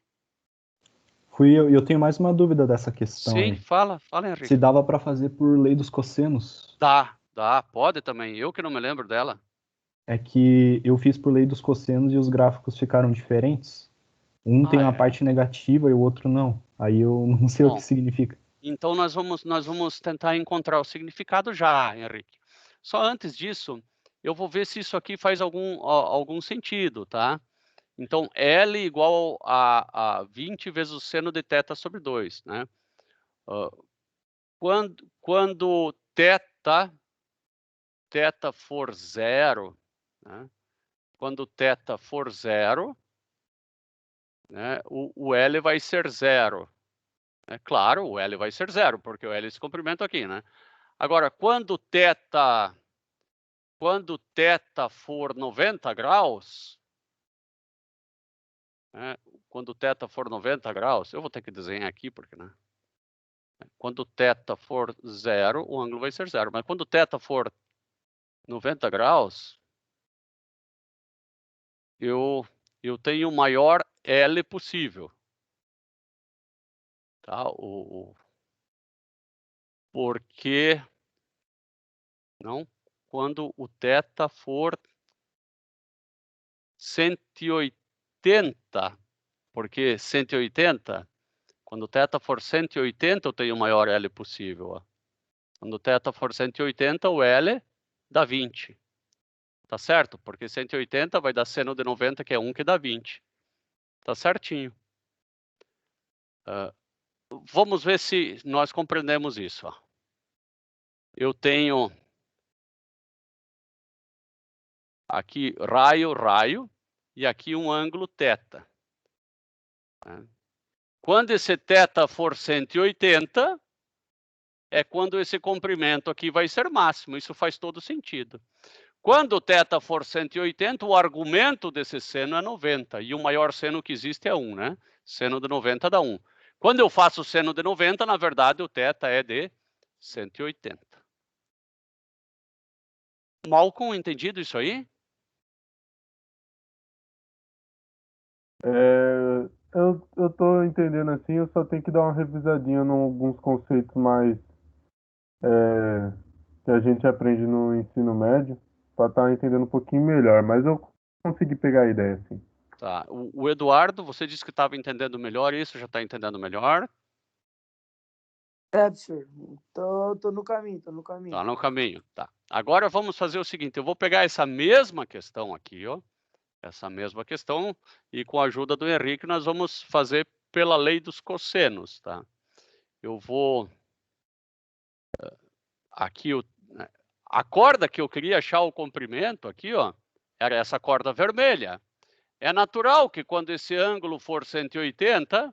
Fui eu tenho mais uma dúvida dessa questão Sim, aí. fala, Se Henrique. dava para fazer por lei dos cossenos. Dá, pode também. Eu que não me lembro dela. É que eu fiz por lei dos cossenos e os gráficos ficaram diferentes. Um tem uma parte negativa e o outro não. Aí eu não sei o Bom, que significa. então nós vamos tentar encontrar o significado já, Henrique. Só antes disso, eu vou ver se isso aqui faz algum sentido, tá? Então, L igual a 20 vezes o seno de θ sobre 2, né? Quando θ for 0, né? Quando θ for 0, né? O L vai ser 0. É claro, o L vai ser 0, porque o L é esse comprimento aqui, né? Agora, quando θ for 90 graus, né? Quando θ for 90 graus, eu vou ter que desenhar aqui, porque, né? Quando θ for 0, o ângulo vai ser 0. Mas quando θ for 90 graus, eu tenho o maior L possível. Tá? Porque não, quando o θ for 180, porque 180, quando θ for 180, eu tenho o maior L possível. Ó. Quando θ for 180, o L dá 20. Tá certo? Porque 180 vai dar seno de 90, que é 1, que dá 20. Tá certinho. Vamos ver se nós compreendemos isso. Ó. Eu tenho aqui raio, e aqui um ângulo θ. Né? Quando esse θ for 180, é quando esse comprimento aqui vai ser máximo. Isso faz todo sentido. Quando o θ for 180, o argumento desse seno é 90. E o maior seno que existe é 1, né? Seno de 90 dá 1. Quando eu faço o seno de 90, na verdade, o θ é de 180. Malcolm, entendido isso aí? Eu tô entendendo assim, eu só tenho que dar uma revisadinha em alguns conceitos mais que a gente aprende no ensino médio, para estar entendendo um pouquinho melhor, mas eu consegui pegar a ideia, assim. Tá. O Eduardo, você disse que estava entendendo melhor isso, já está entendendo melhor? Professor, tô no caminho, Tá no caminho, tá. Agora vamos fazer o seguinte, eu vou pegar essa mesma questão aqui, ó, essa mesma questão, e com a ajuda do Henrique nós vamos fazer pela lei dos cossenos, tá? Eu vou aqui a corda que eu queria achar o comprimento aqui, ó, era essa corda vermelha. É natural que quando esse ângulo for 180,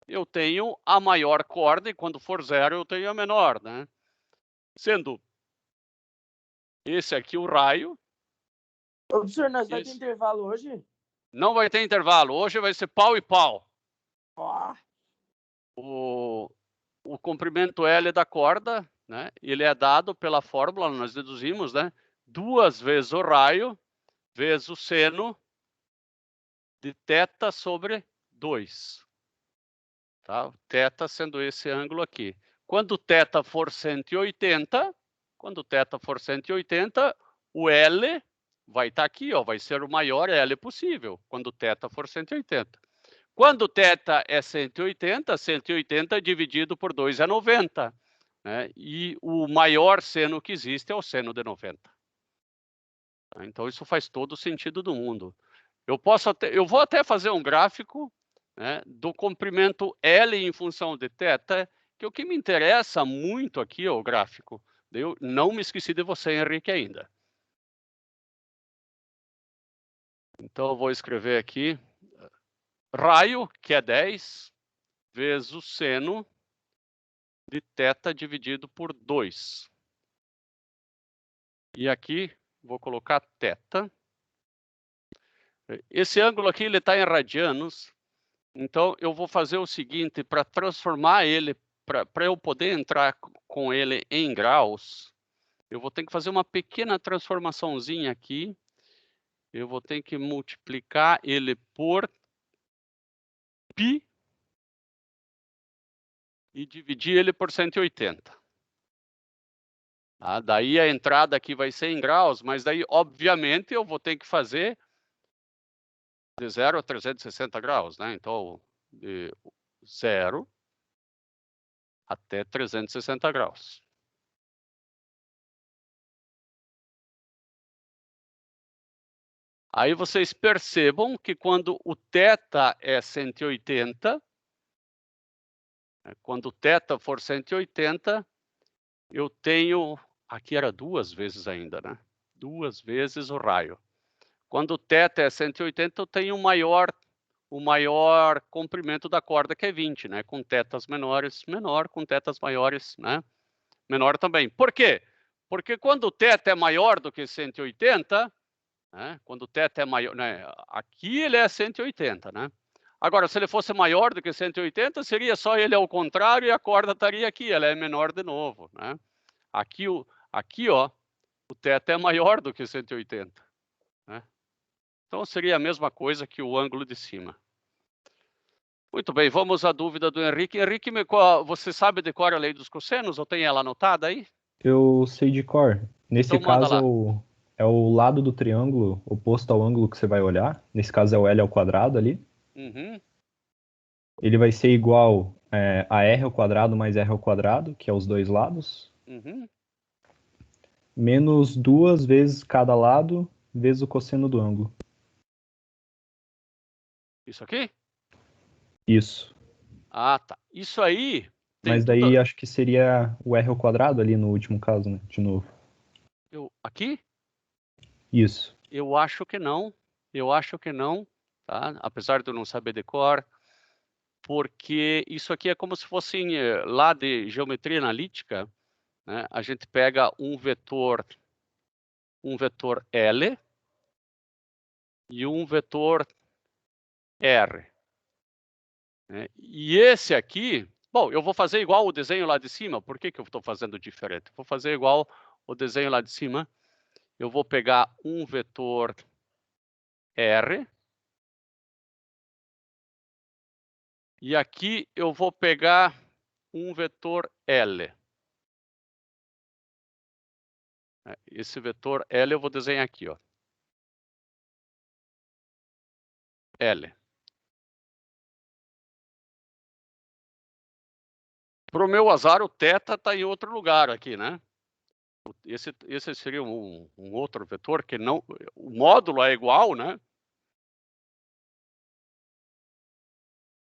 eu tenho a maior corda e quando for 0 eu tenho a menor, né? Sendo esse aqui o raio. Ô, professor, nós vai ter intervalo hoje? Não vai ter intervalo. Hoje vai ser pau e pau. Ó. O comprimento L da corda, né? Ele é dado pela fórmula, nós deduzimos, né? 2 vezes o raio vezes o seno de θ sobre 2. Tá? Θ sendo esse ângulo aqui. Quando θ for 180, o L vai estar aqui, ó, vai ser o maior L possível, quando θ for 180. Quando θ é 180, 180 dividido por 2 é 90. Né? E o maior seno que existe é o seno de 90. Então, isso faz todo o sentido do mundo. Eu vou até fazer um gráfico, né, do comprimento L em função de θ, que o que me interessa muito aqui é o gráfico. Eu não me esqueci de você, Henrique, ainda. Então, eu vou escrever aqui, raio, que é 10, vezes o seno de θ dividido por 2. E aqui, vou colocar θ. Esse ângulo aqui, ele está em radianos. Então, eu vou fazer o seguinte, para transformar ele, para eu poder entrar com ele em graus, eu vou ter que fazer uma pequena transformaçãozinha aqui. Eu vou ter que multiplicar ele por π e dividir ele por 180. Daí a entrada aqui vai ser em graus, mas daí, obviamente, eu vou ter que fazer de 0 a 360 graus, né? Então, de 0 até 360 graus. Aí vocês percebam que quando o θ é 180, quando o θ for 180, eu tenho, aqui era 2 vezes ainda, né? 2 vezes o raio. Quando o θ é 180, eu tenho o maior comprimento da corda, que é 20, né? Com θs menores, menor, com θs maiores, né? Menor também. Por quê? Porque quando o θ é maior do que 180, né? Quando o θ é maior, né? Aqui ele é 180, né? Agora, se ele fosse maior do que 180, seria só ele ao contrário e a corda estaria aqui, ela é menor de novo, né? Aqui, ó, o θ é maior do que 180, né? Então, seria a mesma coisa que o ângulo de cima. Muito bem, vamos à dúvida do Henrique. Henrique, você sabe de cor a lei dos cossenos ou tem ela anotada aí? Eu sei de cor. Nesse Então, manda caso, é o lado do triângulo oposto ao ângulo que você vai olhar. Nesse caso é o L ao quadrado ali. Uhum. Ele vai ser igual a R ao quadrado mais R ao quadrado, que é os dois lados. Uhum. Menos 2 vezes cada lado, vezes o cosseno do ângulo. Isso aqui? Isso. Ah, tá. Isso aí tem Mas daí acho que seria o R ao quadrado ali no último caso, né? De novo. Aqui? Isso. Eu acho que não. Eu acho que não, tá? Apesar de eu não saber de cor, porque isso aqui é como se fosse lá de geometria analítica, né? A gente pega um vetor L e um vetor R, né? E esse aqui, bom, eu vou fazer igual o desenho lá de cima. Por que eu estou fazendo diferente? Vou fazer igual o desenho lá de cima. Eu vou pegar um vetor R e aqui eu vou pegar um vetor L. Esse vetor L eu vou desenhar aqui, ó. L. Para o meu azar, o θ está em outro lugar aqui, né? Esse seria um outro vetor que não... O módulo é igual, né?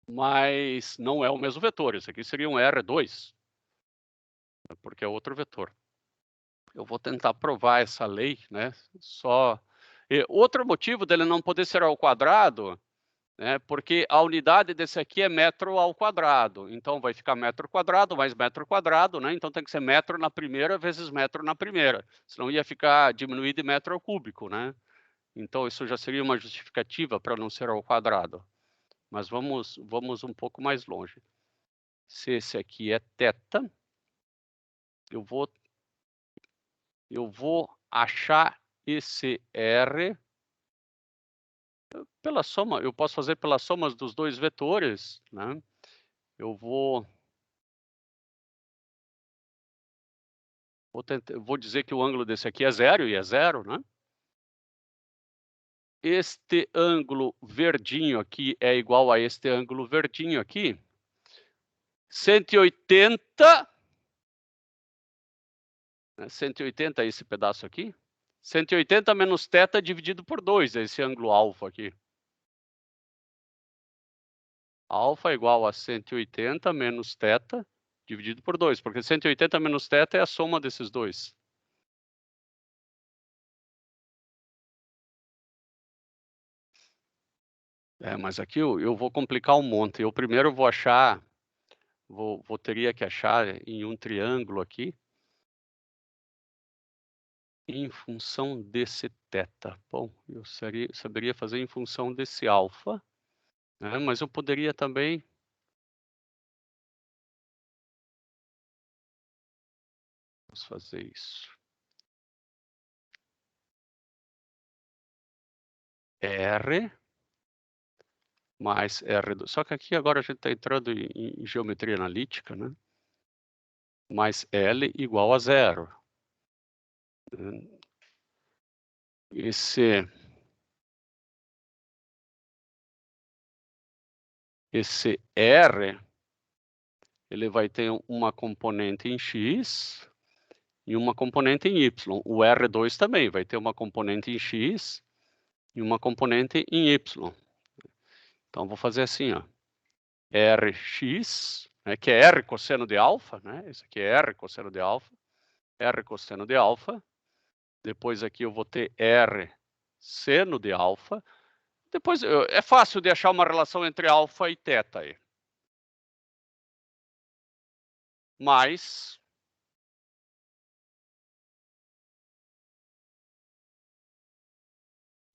Mas não é o mesmo vetor. Esse aqui seria um R2, porque é outro vetor. Eu vou tentar provar essa lei, né? Outro motivo dele não poder ser ao quadrado, né? Porque a unidade desse aqui é metro ao quadrado. Então, vai ficar metro quadrado mais metro quadrado, né? Então, tem que ser metro na primeira vezes metro na primeira. Senão ia ficar diminuído de metro ao cúbico, né? Então, isso já seria uma justificativa para não ser ao quadrado. Mas vamos um pouco mais longe. Se esse aqui é θ, eu vou achar esse R pela soma. Eu posso fazer pelas somas dos dois vetores, né? Eu vou dizer que o ângulo desse aqui é 0 e é 0, né? Este ângulo verdinho aqui é igual a este ângulo verdinho aqui. 180 é esse pedaço aqui. 180 menos θ dividido por 2, esse ângulo alfa aqui. Alfa é igual a 180 menos θ dividido por 2, porque 180 menos θ é a soma desses dois. Mas aqui eu vou complicar um monte. Eu primeiro vou achar, teria que achar em um triângulo aqui, em função desse θ. Bom, eu saberia fazer em função desse alfa, né? Mas eu poderia também... Vamos fazer isso. R mais R2. Só que aqui agora a gente está entrando em geometria analítica, né? Mais L igual a 0. Esse R, ele vai ter uma componente em X e uma componente em Y. O R2 também vai ter uma componente em X e uma componente em Y. Então, vou fazer assim, ó. Rx, né, que é R cosseno de alfa, né? Esse aqui é R cosseno de alfa. R cosseno de alfa. Depois aqui eu vou ter R seno de alfa. Depois, é fácil de achar uma relação entre alfa e θ aí. Mais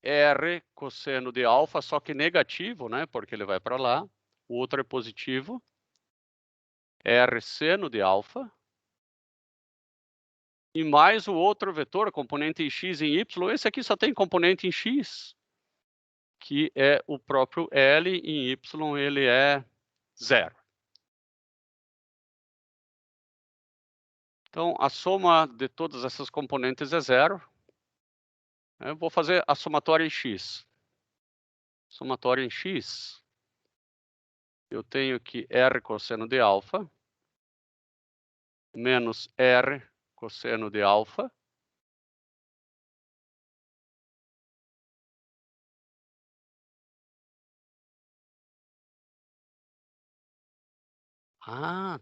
R cosseno de alfa, só que negativo, né? Porque ele vai para lá. O outro é positivo. R seno de alfa. E mais o outro vetor, componente em x e em y. Esse aqui só tem componente em x, que é o próprio L, em y ele é 0. Então, a soma de todas essas componentes é 0. Eu vou fazer a somatória em x. Somatória em x, eu tenho que R cosseno de alfa menos R cosseno de alfa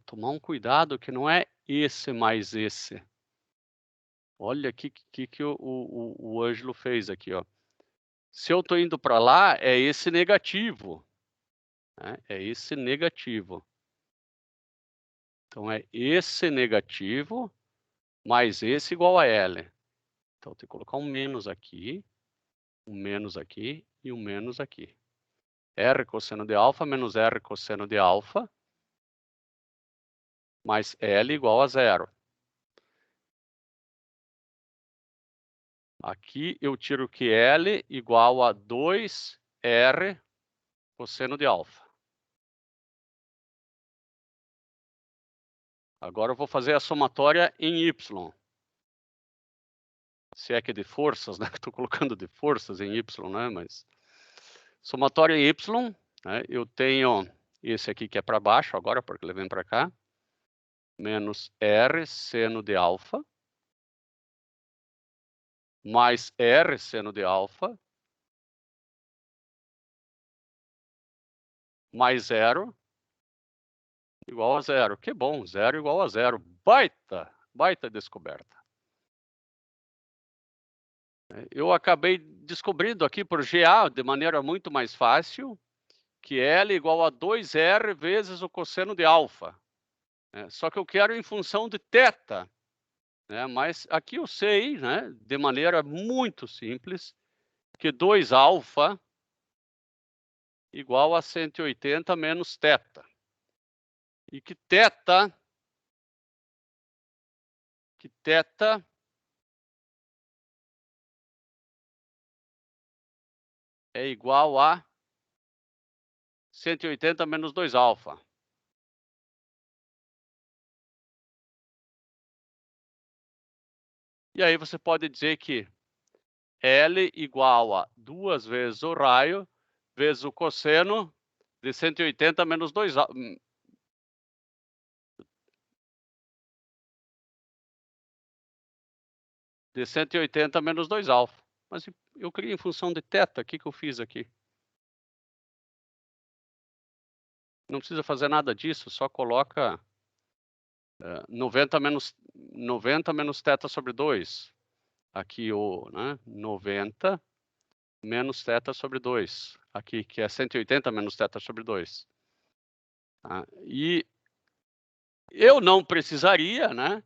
tomar um cuidado que não é esse mais esse. Olha o que o Ângelo fez aqui, ó. Se eu estou indo para lá, é esse negativo. Né? É esse negativo. Então, é esse negativo mais esse igual a L. Então, tem que colocar um menos aqui e um menos aqui. R cosseno de alfa menos R cosseno de alfa mais L igual a 0. Aqui eu tiro que L igual a 2R cosseno de alfa. Agora eu vou fazer a somatória em Y. Se é que é de forças, né? Estou colocando de forças em Y, né? Mas somatória em Y, né? Eu tenho esse aqui que é para baixo agora, porque ele vem para cá. Menos R seno de alfa. Mais R seno de alfa. Mais 0. Igual a 0. Que bom, 0 igual a 0. Baita descoberta. Eu acabei descobrindo aqui por GA, de maneira muito mais fácil, que L igual a 2R vezes o cosseno de alfa. Só que eu quero em função de θ. Mas aqui eu sei, né, de maneira muito simples, que 2α igual a 180 menos θ. E que θ é igual a 180 menos 2α. E aí você pode dizer que L igual a 2 vezes o raio vezes o cosseno de 180 menos 2α. de 180 menos 2 alfa. Mas eu criei em função de θ, o que eu fiz aqui? Não precisa fazer nada disso, só coloca 90 menos θ sobre 2. Aqui o 90 menos θ sobre 2. Aqui, que é 180 menos θ sobre 2. Tá? E eu não precisaria, né?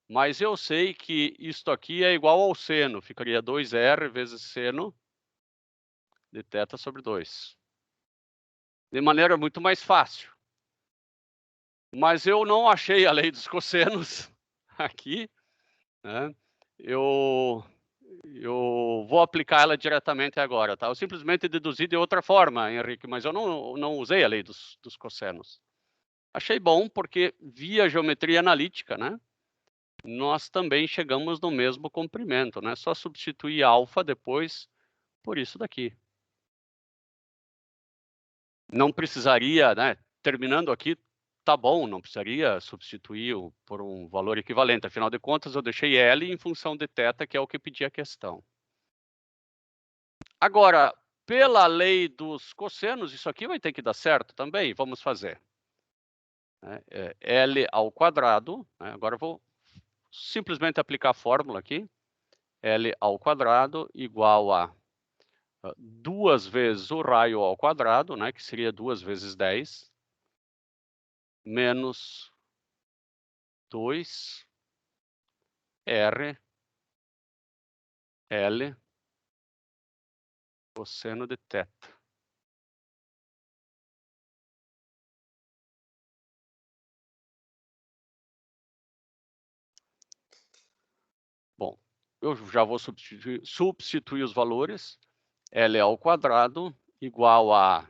Mas eu sei que isto aqui é igual ao seno. Ficaria 2R vezes seno de θ sobre 2. De maneira muito mais fácil. Mas eu não achei a lei dos cossenos aqui, né? Eu vou aplicar ela diretamente agora, tá? Eu simplesmente deduzi de outra forma, Henrique, mas eu não usei a lei dos cossenos. Achei bom porque via geometria analítica, né? Nós também chegamos no mesmo comprimento, né? Só substituir alfa depois por isso daqui. Não precisaria, né? Terminando aqui, tá bom, não precisaria substituir por um valor equivalente. Afinal de contas, eu deixei L em função de θ, que é o que pedia a questão. Agora, pela lei dos cossenos, isso aqui vai ter que dar certo também. Vamos fazer. L ao quadrado. Né? Agora eu vou simplesmente aplicar a fórmula aqui. L ao quadrado igual a 2 vezes o raio ao quadrado, né? Que seria 2 vezes 10. Menos 2 R L cosseno de θ. Bom, eu já vou substituir os valores. L ao quadrado igual a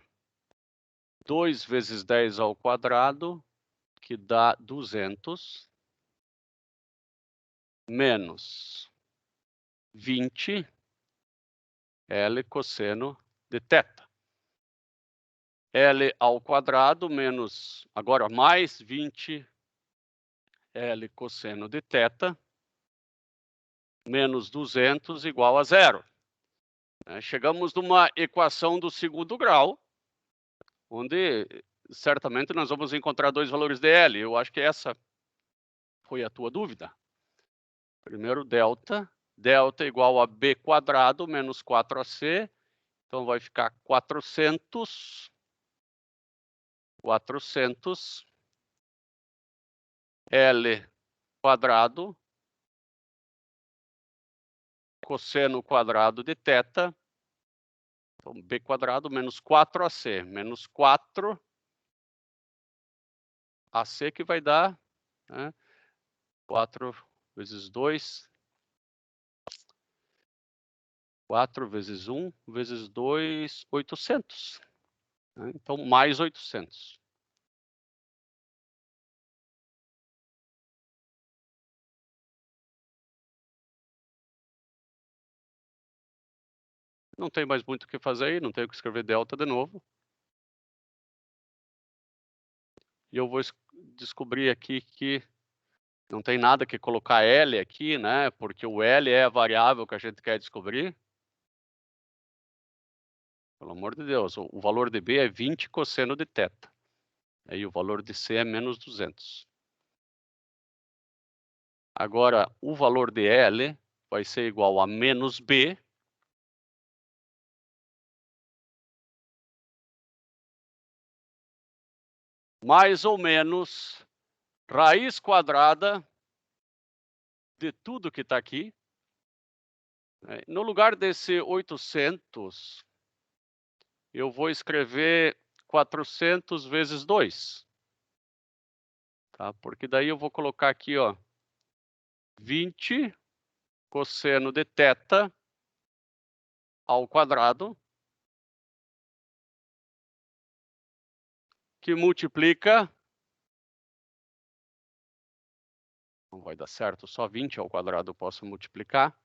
2 vezes 10 ao quadrado, que dá 200, menos 20 L cosseno de θ. L ao quadrado menos, agora mais 20 L cosseno de θ, menos 200 igual a 0. Chegamos numa equação do segundo grau, onde certamente nós vamos encontrar dois valores de L. Eu acho que essa foi a tua dúvida. Primeiro, delta. Delta igual a B quadrado menos 4AC. Então, vai ficar 400 L quadrado cosseno quadrado de θ. Então, B quadrado menos 4AC. Menos 4 AC que vai dar, né? 4 vezes 2. 4 vezes 1 vezes 2, 800. Né? Então, mais 800. Não tem mais muito o que fazer aí, não tenho que escrever delta de novo. E eu vou descobrir aqui que não tem nada que colocar L aqui, né? Porque o L é a variável que a gente quer descobrir. Pelo amor de Deus, o valor de B é 20 cosseno de θ. Aí o valor de C é menos 200. Agora, o valor de L vai ser igual a menos B mais ou menos raiz quadrada de tudo que está aqui. No lugar desse 800, eu vou escrever 400 vezes 2. Tá? Porque daí eu vou colocar aqui, ó, 20 cosseno de θ ao quadrado, que multiplica... Não vai dar certo, só 20 ao quadrado eu posso multiplicar.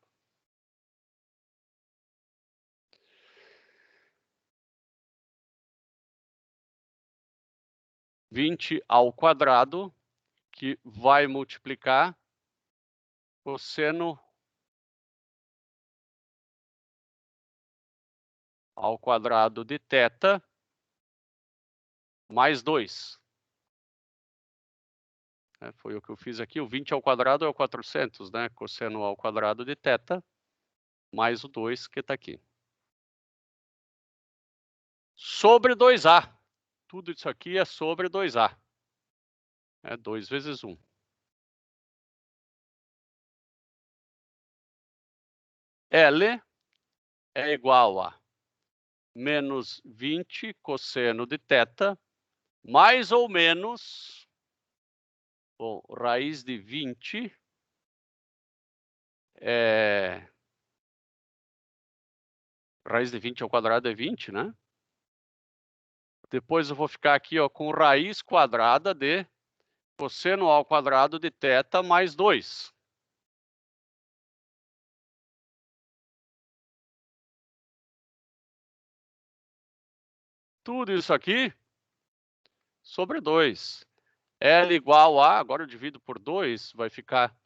(20 ao quadrado, que vai multiplicar cosseno ao quadrado de θ mais 2. Foi o que eu fiz aqui. O 20 ao quadrado é o 400, né? Cosseno ao quadrado de θ mais o 2 que está aqui. Sobre 2A. Tudo isso aqui é sobre 2A. É 2 vezes 1. L é igual a menos 20 cosseno de θ, mais ou menos, bom, raiz de 20 raiz de 20 ao quadrado é 20, né? Depois eu vou ficar aqui, ó, com raiz quadrada de cosseno ao quadrado de θ mais 2. Tudo isso aqui sobre 2. L igual a, agora eu divido por 2, vai ficar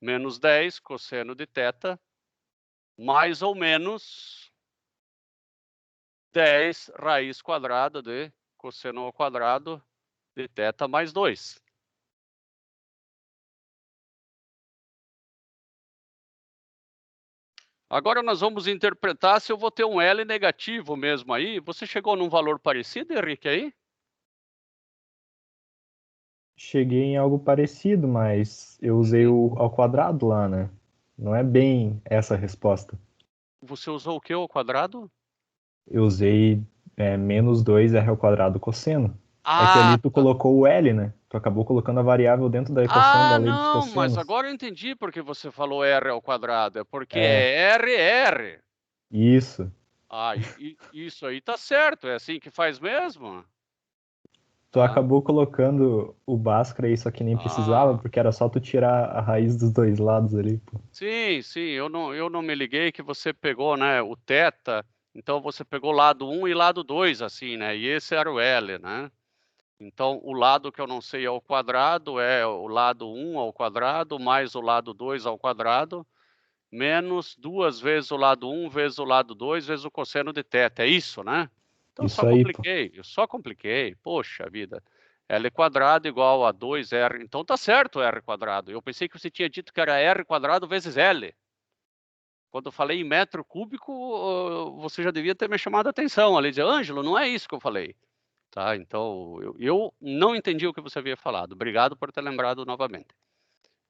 menos 10 cosseno de θ, mais ou menos 10 raiz quadrada de cosseno ao quadrado de θ mais 2. Agora nós vamos interpretar se eu vou ter um L negativo mesmo aí. Você chegou num valor parecido, Henrique, aí? Cheguei em algo parecido, mas eu usei o ao quadrado lá, né? Não é bem essa a resposta. Você usou o que ao quadrado? Eu usei menos 2r ao quadrado cosseno. É que ali Ah, tu tá. colocou o L, né? Tu acabou colocando a variável dentro da equação da lei dos Não, mas cossenos. agora eu entendi porque você falou R ao quadrado. É porque É. é R. Isso. Ah, isso aí tá certo. É assim que faz mesmo? Tu Tá. acabou colocando o Bhaskara aí, só que nem precisava, Ah, porque era só tu tirar a raiz dos dois lados ali, pô. sim, eu não me liguei que você pegou, né, o θ, então você pegou lado 1 e lado 2, assim, né, e esse era o L, né? Então, o lado que eu não sei ao quadrado é o lado 1 ao quadrado, mais o lado 2 ao quadrado, menos 2 vezes o lado 1 vezes o lado 2 vezes o cosseno de θ, é isso, né? Então, Isso aí, pô. eu só compliquei, poxa vida. L quadrado igual a 2R, então tá certo R quadrado. Eu pensei que você tinha dito que era R quadrado vezes L. Quando eu falei em metro cúbico, você já devia ter me chamado a atenção ali, dizer, Ângelo, não é isso que eu falei. Tá, então, eu não entendi o que você havia falado. Obrigado por ter lembrado novamente.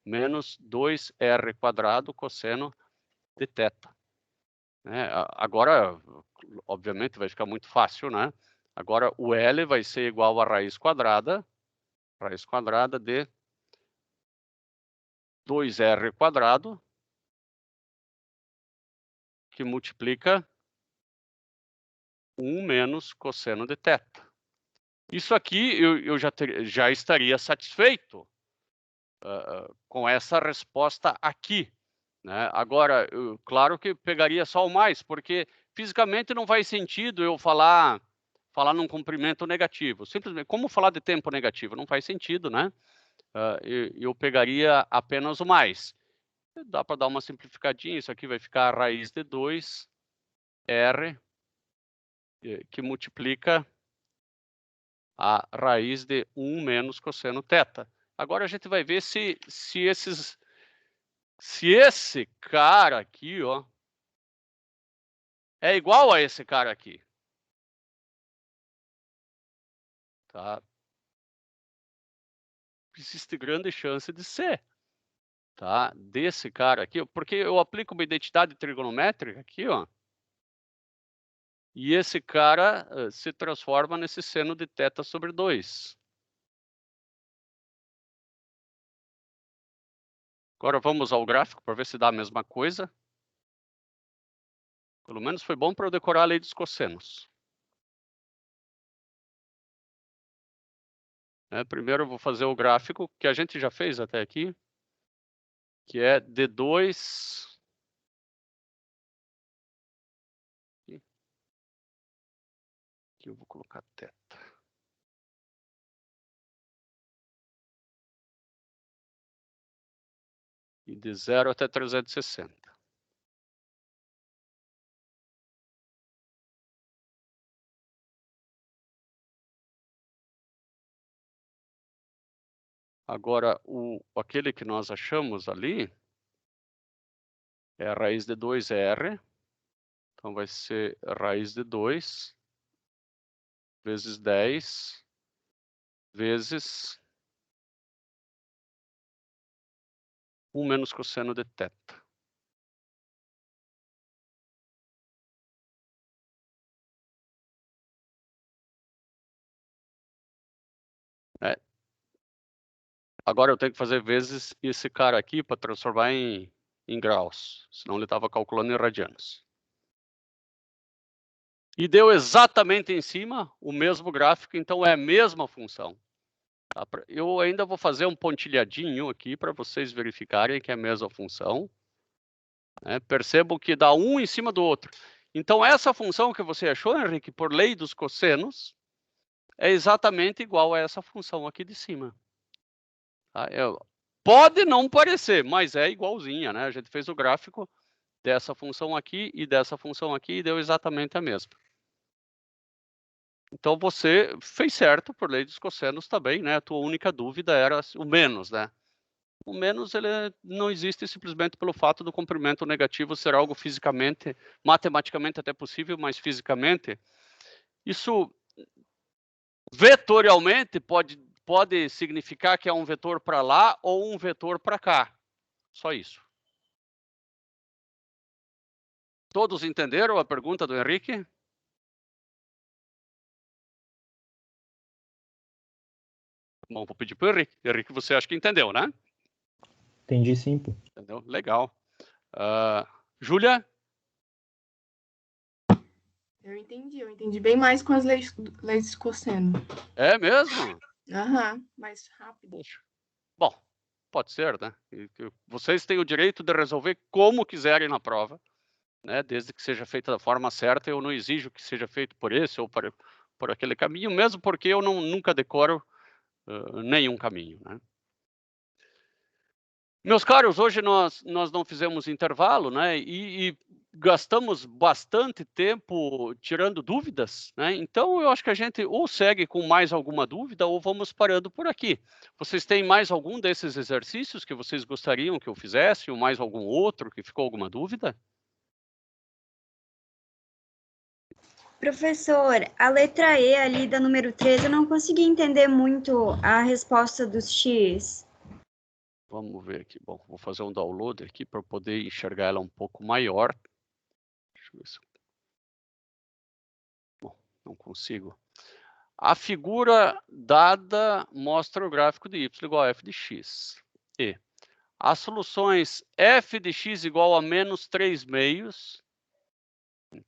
Menos 2R quadrado cosseno de θ. Agora, obviamente, vai ficar muito fácil, né? Agora, o L vai ser igual a raiz quadrada de 2R quadrado, que multiplica 1 menos cosseno de θ. Isso aqui eu já estaria satisfeito com essa resposta aqui. Né? Agora, claro que pegaria só o mais, porque fisicamente não faz sentido eu falar num comprimento negativo. Simplesmente, como falar de tempo negativo? Não faz sentido, né? Eu pegaria apenas o mais. Dá para dar uma simplificadinha, isso aqui vai ficar a raiz de 2R, que multiplica a raiz de 1 menos cosseno θ. Agora a gente vai ver se esse cara aqui, ó, é igual a esse cara aqui. Tá? Existe grande chance de ser. Tá? Desse cara aqui, porque eu aplico uma identidade trigonométrica aqui, ó. E esse cara se transforma nesse seno de θ sobre 2. Agora vamos ao gráfico para ver se dá a mesma coisa. Pelo menos foi bom para eu decorar a lei dos cossenos. Primeiro eu vou fazer o gráfico, que a gente já fez até aqui, que é D2... Aqui eu vou colocar θ. E de 0 até 360. Agora, aquele que nós achamos ali é a raiz de 2R. Então, vai ser a raiz de 2 vezes 10 vezes 1 menos cosseno de θ. Agora eu tenho que fazer vezes esse cara aqui para transformar em graus, senão ele estava calculando em radianos. E deu exatamente em cima o mesmo gráfico, então é a mesma função. Eu ainda vou fazer um pontilhadinho aqui para vocês verificarem que é a mesma função. Percebam que dá um em cima do outro. Então essa função que você achou, Henrique, por lei dos cossenos, é exatamente igual a essa função aqui de cima. Tá? Pode não parecer, mas é igualzinha, né? A gente fez o gráfico dessa função aqui e dessa função aqui e deu exatamente a mesma. Então você fez certo por lei dos cossenos também, né? A tua única dúvida era o menos, né? O menos ele não existe simplesmente pelo fato do comprimento negativo ser algo fisicamente, matematicamente até possível, mas fisicamente, isso vetorialmente pode significar que é um vetor para lá ou um vetor para cá. Só isso. Todos entenderam a pergunta do Henrique? Bom, vou pedir para o Henrique. Henrique, você acha que entendeu, né? Entendi sim, pô. Entendeu? Legal. Júlia? Eu entendi bem mais com as leis de cosseno. É mesmo? Aham, mais rápido. Poxa. Bom, pode ser, né? Vocês têm o direito de resolver como quiserem na prova, né? Desde que seja feita da forma certa. Eu não exijo que seja feito por esse ou por aquele caminho, mesmo porque eu nunca decoro nenhum caminho, né? Meus caros, hoje nós não fizemos intervalo, né? E gastamos bastante tempo tirando dúvidas, né? Então eu acho que a gente ou segue com mais alguma dúvida ou vamos parando por aqui. Vocês têm mais algum desses exercícios que vocês gostariam que eu fizesse, ou mais algum outro que ficou alguma dúvida? Professor, a letra E ali da número 13, eu não consegui entender muito a resposta dos X. Vamos ver aqui. Bom, vou fazer um download aqui para poder enxergar ela um pouco maior. Deixa eu ver se... Bom, não consigo. A figura dada mostra o gráfico de y igual a f de x. E as soluções f de x igual a menos 3 meios.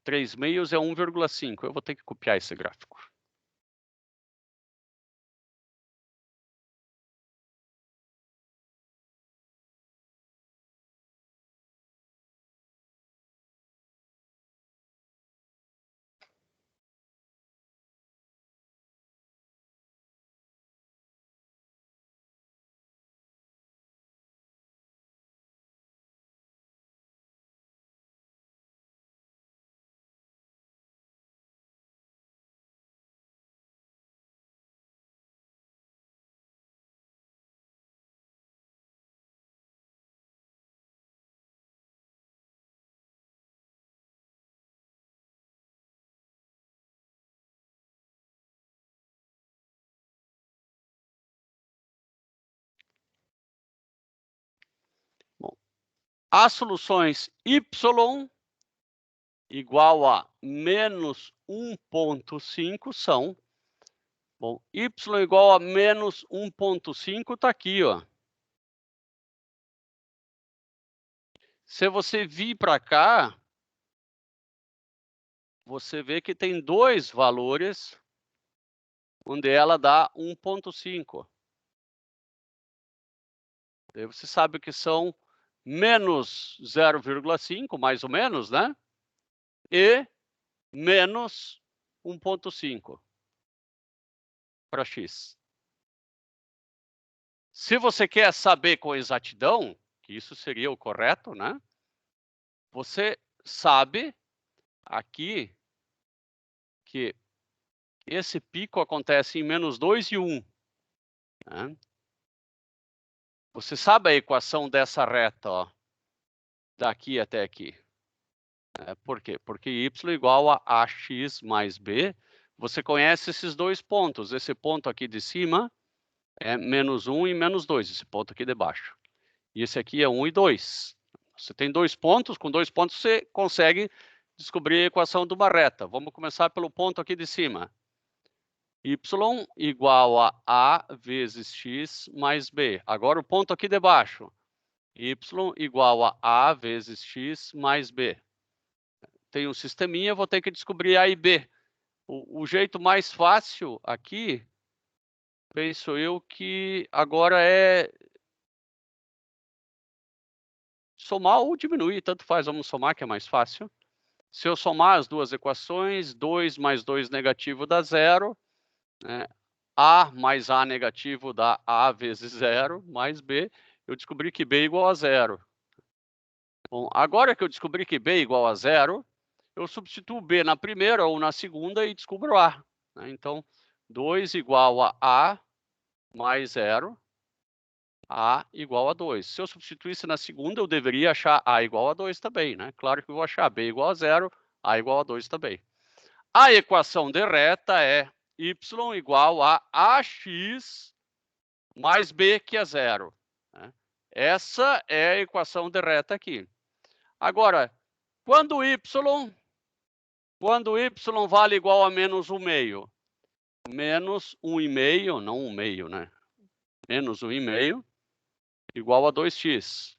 3 meios é 1,5. Eu vou ter que copiar esse gráfico. Bom, as soluções y igual a menos 1,5 são... Bom, y igual a menos 1,5 está aqui, ó. Se você vir para cá, você vê que tem dois valores onde ela dá 1,5. Daí você sabe que são menos 0,5, mais ou menos, né? E menos 1,5 para x. Se você quer saber com exatidão, que isso seria o correto, né? Você sabe aqui que esse pico acontece em menos 2 e 1. Né? Você sabe a equação dessa reta, ó, daqui até aqui. Por quê? Porque y igual a ax mais b. Você conhece esses dois pontos. Esse ponto aqui de cima é menos 1 e menos 2, esse ponto aqui de baixo. E esse aqui é 1 e 2. Você tem dois pontos, com dois pontos você consegue descobrir a equação de uma reta. Vamos começar pelo ponto aqui de cima. Y igual a vezes x mais b. Agora o ponto aqui de baixo. Y igual a vezes x mais b. Tem um sisteminha, vou ter que descobrir A e B. O jeito mais fácil aqui, penso eu, que agora é somar ou diminuir, tanto faz, vamos somar que é mais fácil. Se eu somar as duas equações, 2 mais 2 negativo dá 0, né? A mais A negativo dá A vezes 0, mais B, eu descobri que B é igual a 0. Bom, agora que eu descobri que B é igual a 0, eu substituo B na primeira ou na segunda e descubro A. Né? Então, 2 igual a A mais 0, A igual a 2. Se eu substituísse na segunda, eu deveria achar A igual a 2 também. Né? Claro que eu vou achar B igual a 0, A igual a 2 também. A equação de reta é y igual a ax mais b, que é 0. Né? Essa é a equação de reta aqui. Agora, quando y vale igual a menos 1/2, menos 1/2, não 1/2, né? Menos 1/2 igual a 2x.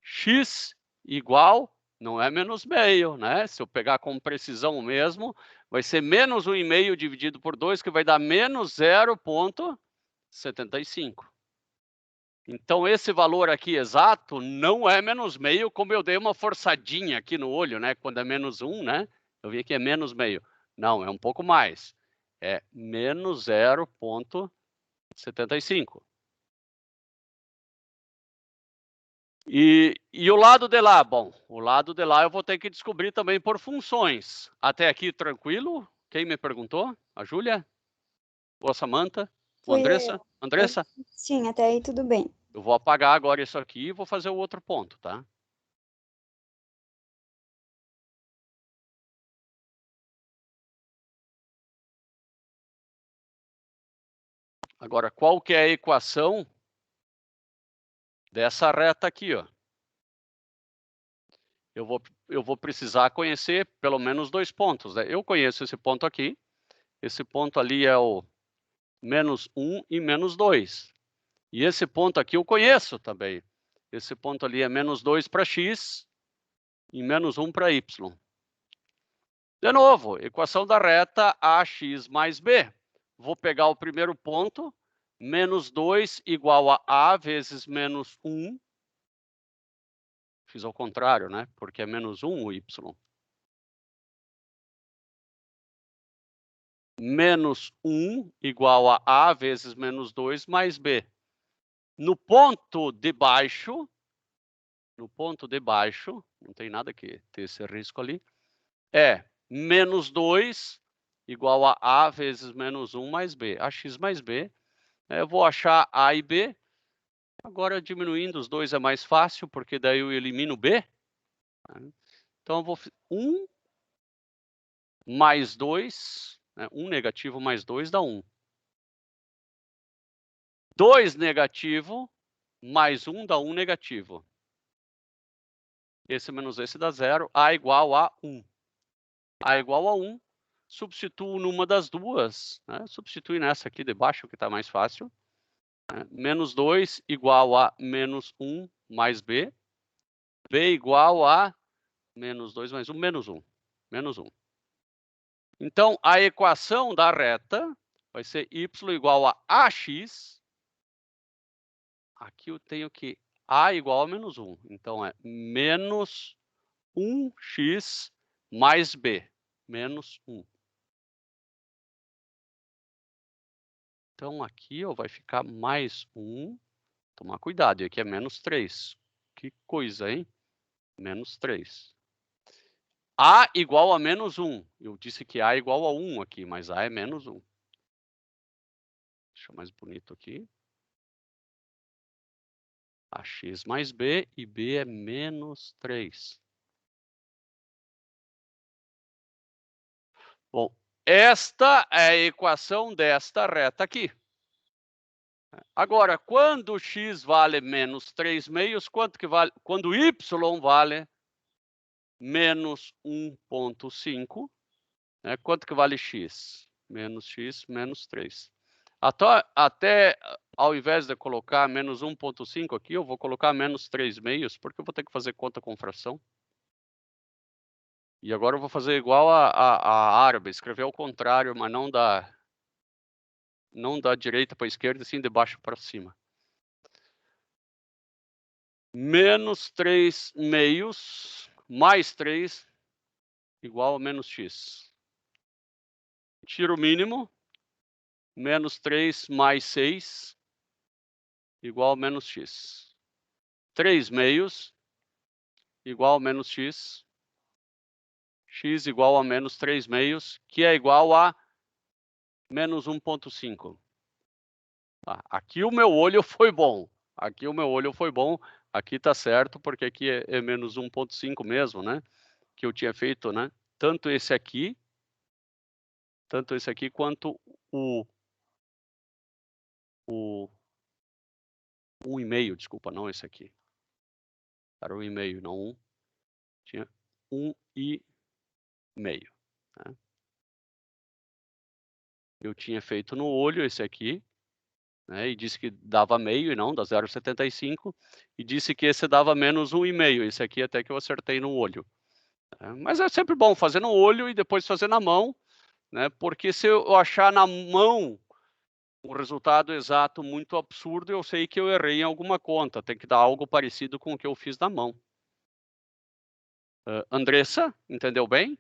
X igual, não é menos meio, né? Se eu pegar com precisão mesmo, vai ser menos 1/2 dividido por 2, que vai dar menos 0,75. Então, esse valor aqui exato não é menos meio, como eu dei uma forçadinha aqui no olho, né? Quando é menos 1, né? Eu vi que é menos meio. Não, é um pouco mais. É menos 0,75. E o lado de lá? Bom, o lado de lá eu vou ter que descobrir também por funções. Até aqui, tranquilo? Quem me perguntou? A Júlia? Ou a Samanta? Ou a Andressa? Andressa? Sim, até aí tudo bem. Eu vou apagar agora isso aqui e vou fazer o outro ponto, tá? Agora, qual que é a equação dessa reta aqui, ó? Eu vou precisar conhecer pelo menos dois pontos, né? Eu conheço esse ponto aqui. Esse ponto ali é o menos 1 e menos 2. E esse ponto aqui eu conheço também. Esse ponto ali é menos 2 para x e menos 1 para y. De novo, equação da reta ax mais b. Vou pegar o primeiro ponto, menos 2 igual a vezes menos 1. Fiz ao contrário, né? Porque é menos 1 o y. Menos 1 igual a vezes menos 2 mais b. No ponto de baixo, não tem nada que ter esse risco ali, é menos 2 igual a A vezes menos 1 mais B. AX mais B. Eu vou achar A e B. Agora, diminuindo os dois é mais fácil, porque daí eu elimino B. Então, eu vou 1 mais 2, né? 1 negativo mais 2 dá 1. 2 negativo mais 1 dá 1 negativo. Esse menos esse dá 0. A igual a 1. A igual a 1. Substituo numa das duas. Né? Substitui nessa aqui de baixo, que está mais fácil. Menos 2 igual a menos 1 mais B. B igual a menos 2 mais 1, menos 1. Menos 1. Então, a equação da reta vai ser y igual a ax. Aqui eu tenho que a igual a menos 1. Então, é menos 1x mais b. Menos 1. Então, aqui ó, vai ficar mais 1. Tomar cuidado, e aqui é menos 3. Que coisa, hein? Menos 3. A igual a menos 1. Eu disse que A é igual a 1 aqui, mas A é menos 1. deixar mais bonito aqui. Ax mais b, e b é menos 3. Bom, esta é a equação desta reta aqui. Agora, quando x vale menos 3 meios, quanto que vale? Quando y vale menos 1,5, né? Quanto que vale x? Menos x, menos 3. Até ao invés de colocar menos 1,5 aqui, eu vou colocar menos 3 meios, porque eu vou ter que fazer conta com fração. E agora eu vou fazer igual a árabe, escrever ao contrário, mas não da direita para a esquerda, assim de baixo para cima. Menos 3 meios mais 3 igual a menos x. Tiro o mínimo. Menos 3 mais 6 igual a menos x. 3 meios igual a menos x. X igual a menos 3 meios, que é igual a menos 1,5. Aqui o meu olho foi bom. Aqui o meu olho foi bom. Aqui tá certo, porque aqui é menos 1,5 mesmo, né? Que eu tinha feito, né? Tanto esse aqui quanto o 1,5, desculpa, não esse aqui. Era 1,5, não 1. Tinha 1,5. Né? Eu tinha feito no olho esse aqui, né? E disse que dava meio e não, dá 0,75. E disse que esse dava menos 1,5. Esse aqui até que eu acertei no olho. Né? Mas é sempre bom fazer no olho e depois fazer na mão, né? Porque se eu achar na mão um resultado exato muito absurdo, eu sei que eu errei em alguma conta. Tem que dar algo parecido com o que eu fiz na mão. Andressa, entendeu bem?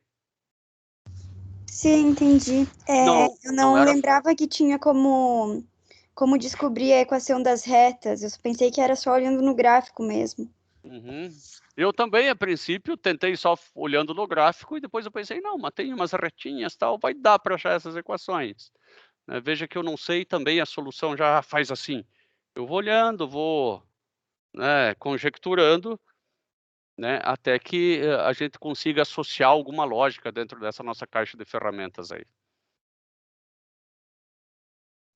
Sim, entendi. Eu não era... lembrava que tinha como descobrir a equação das retas. Eu pensei que era só olhando no gráfico mesmo. Uhum. Eu também, a princípio, tentei só olhando no gráfico e depois eu pensei, não, mas tem umas retinhas, tal, vai dar para achar essas equações. Veja que eu não sei também, a solução já faz assim. Eu vou olhando, vou conjecturando, né, até que a gente consiga associar alguma lógica dentro dessa nossa caixa de ferramentas aí.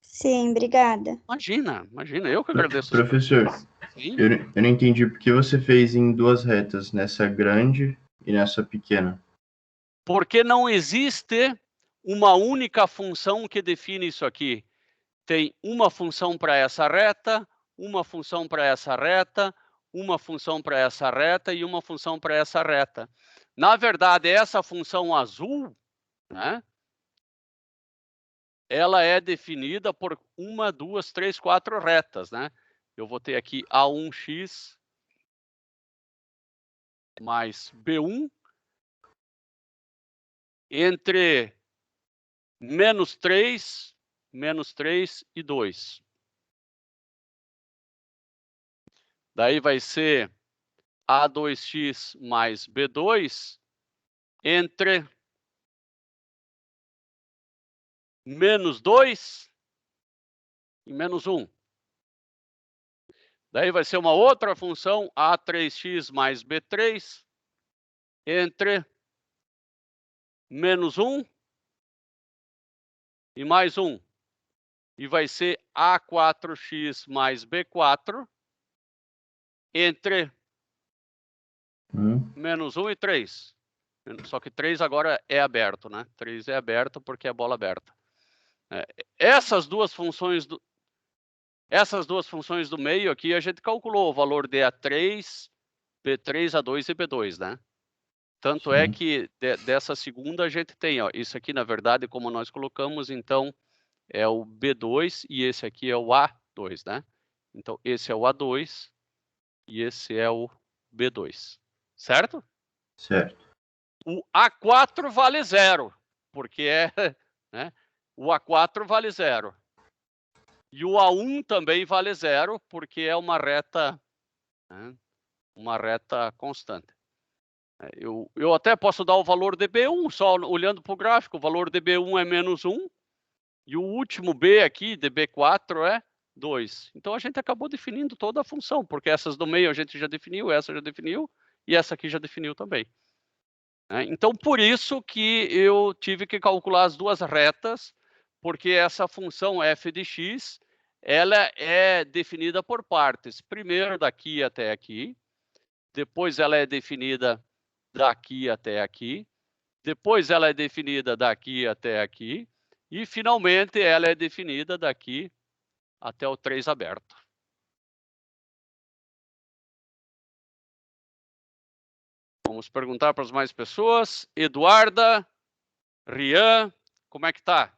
Sim, obrigada. Imagina, eu que agradeço. Professor, eu não entendi por que você fez em duas retas, nessa grande e nessa pequena. Porque não existe uma única função que define isso aqui. Tem uma função para essa reta, uma função para essa reta, uma função para essa reta e uma função para essa reta. Na verdade, essa função azul, né, ela é definida por 1, 2, 3, 4 retas, né? Eu vou ter aqui A1x mais B1 entre menos 3 e 2. Daí vai ser A2x mais B2 entre menos 2 e menos 1. Daí vai ser uma outra função, A3x mais B3 entre menos 1 e mais 1. E vai ser A4x mais B4 entre menos 1 e 3. Só que 3 agora é aberto, né? 3 é aberto porque é bola aberta. Essas duas funções do meio aqui, a gente calculou o valor de A3, B3, A2 e B2, né? Tanto é que dessa segunda a gente tem, ó, isso aqui, na verdade, como nós colocamos, então, é o B2 e esse aqui é o A2, né? Então, esse é o A2 e esse é o B2, certo? Certo. O A4 vale 0, porque né? O A4 vale 0. E o A1 também vale 0, porque é uma reta, né? Uma reta constante. Eu até posso dar o valor de B1, só olhando para o gráfico, o valor de B1 é menos 1, E o último B aqui, de B4, é 2. Então, a gente acabou definindo toda a função, porque essas do meio a gente já definiu, essa já definiu, e essa aqui já definiu também. Então, por isso que eu tive que calcular as duas retas, porque essa função f de x, ela é definida por partes. Primeiro daqui até aqui, depois ela é definida daqui até aqui, depois ela é definida daqui até aqui, e finalmente ela é definida daqui até o 3 aberto. Vamos perguntar para as mais pessoas. Eduarda, Rian, como é que tá?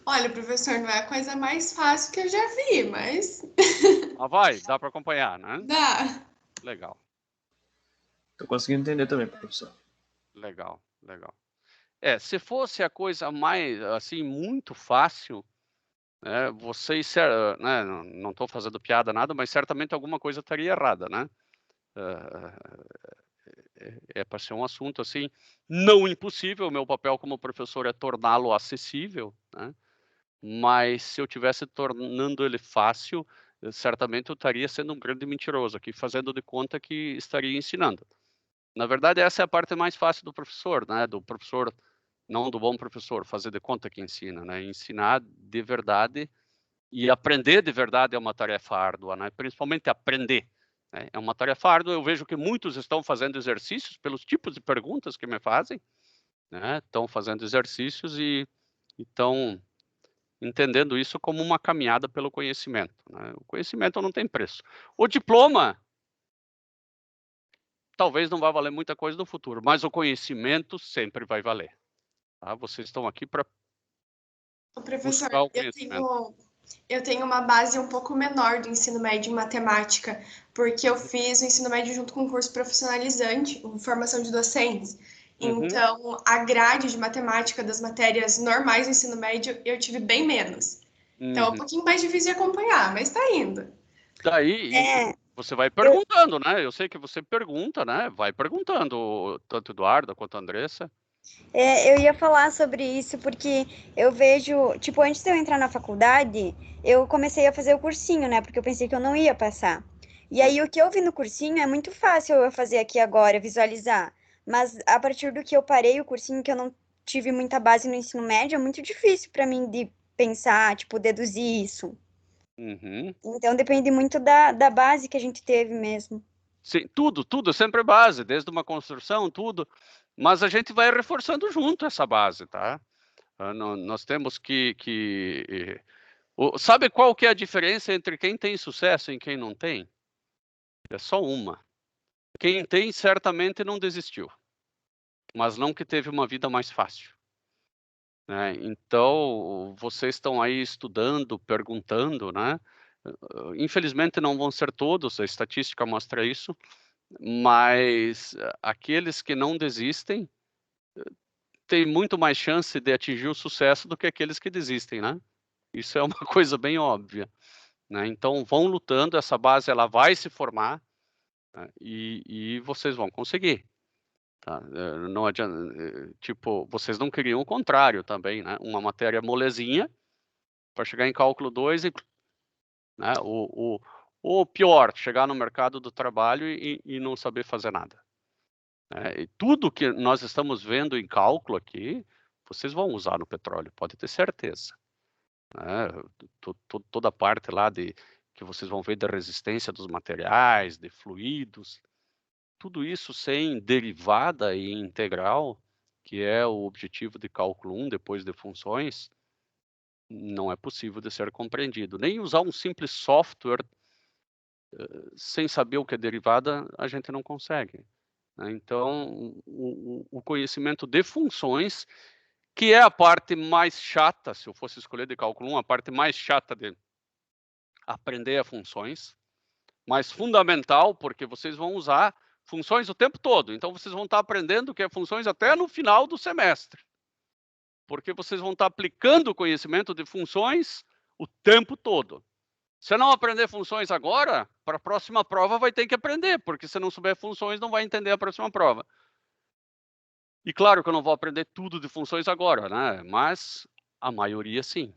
Olha, professor, não é a coisa mais fácil que eu já vi, mas... vai, dá para acompanhar, né? Dá. Legal. Tô conseguindo entender também, professor. Legal. Se fosse a coisa mais, assim, muito fácil, né, vocês, né, não estou fazendo piada, nada, mas certamente alguma coisa estaria errada, né? É para ser um assunto, assim, não impossível. O meu papel como professor é torná-lo acessível, né? Mas se eu tivesse tornando ele fácil, certamente eu estaria sendo um grande mentiroso aqui, fazendo de conta que estaria ensinando. Na verdade, essa é a parte mais fácil do professor, né? Do professor, não do bom professor, fazer de conta que ensina, né? Ensinar de verdade e aprender de verdade é uma tarefa árdua, né? Principalmente aprender, né? É uma tarefa árdua. Eu vejo que muitos estão fazendo exercícios pelos tipos de perguntas que me fazem, né? Estão fazendo exercícios e estão entendendo isso como uma caminhada pelo conhecimento, né? O conhecimento não tem preço. O diploma talvez não vá valer muita coisa no futuro, mas o conhecimento sempre vai valer. Tá? Vocês estão aqui para buscar o conhecimento. Eu tenho uma base um pouco menor do ensino médio em matemática, porque eu fiz o ensino médio junto com um curso profissionalizante, formação de docentes. Então, a grade de matemática das matérias normais do ensino médio, eu tive bem menos. Então, é um pouquinho mais difícil de acompanhar, mas está indo. Daí, você vai perguntando, né? Eu sei que você pergunta, né? Vai perguntando, tanto Eduardo quanto a Andressa. Eu ia falar sobre isso porque eu vejo, tipo, antes de eu entrar na faculdade, eu comecei a fazer o cursinho, né? Porque eu pensei que eu não ia passar. E aí, o que eu vi no cursinho é muito fácil eu fazer aqui agora, visualizar. Mas a partir do que eu parei o cursinho, que eu não tive muita base no ensino médio, é muito difícil para mim de pensar, tipo, deduzir isso. Então, depende muito da base que a gente teve mesmo. Sim, tudo sempre é base, desde uma construção, tudo. Mas a gente vai reforçando junto essa base, tá? Nós temos sabe qual que é a diferença entre quem tem sucesso e quem não tem? É só uma. Quem tem certamente não desistiu, mas não que teve uma vida mais fácil. Né? Então, vocês estão aí estudando, perguntando, né? Infelizmente não vão ser todos, a estatística mostra isso, mas aqueles que não desistem têm muito mais chance de atingir o sucesso do que aqueles que desistem, né? Isso é uma coisa bem óbvia, né? Então vão lutando, essa base ela vai se formar, né? E vocês vão conseguir. Tá? Não adianta, tipo, vocês não queriam o contrário também, né? Uma matéria molezinha para chegar em cálculo 2 e, né? O pior, chegar no mercado do trabalho e não saber fazer nada. E tudo que nós estamos vendo em cálculo aqui, vocês vão usar no petróleo, pode ter certeza. Toda a parte lá que vocês vão ver da resistência dos materiais, de fluidos, tudo isso sem derivada e integral, que é o objetivo de cálculo 1 depois de funções, não é possível de ser compreendido. Nem usar um simples software sem saber o que é derivada, a gente não consegue. Então, o conhecimento de funções, que é a parte mais chata, se eu fosse escolher de cálculo 1, a parte mais chata de aprender a funções, mas fundamental, porque vocês vão usar funções o tempo todo. Então, vocês vão estar aprendendo o que é funções até no final do semestre. Porque vocês vão estar aplicando o conhecimento de funções o tempo todo. Se não aprender funções agora, para a próxima prova vai ter que aprender, porque se não souber funções, não vai entender a próxima prova. E claro que eu não vou aprender tudo de funções agora, né? Mas a maioria sim.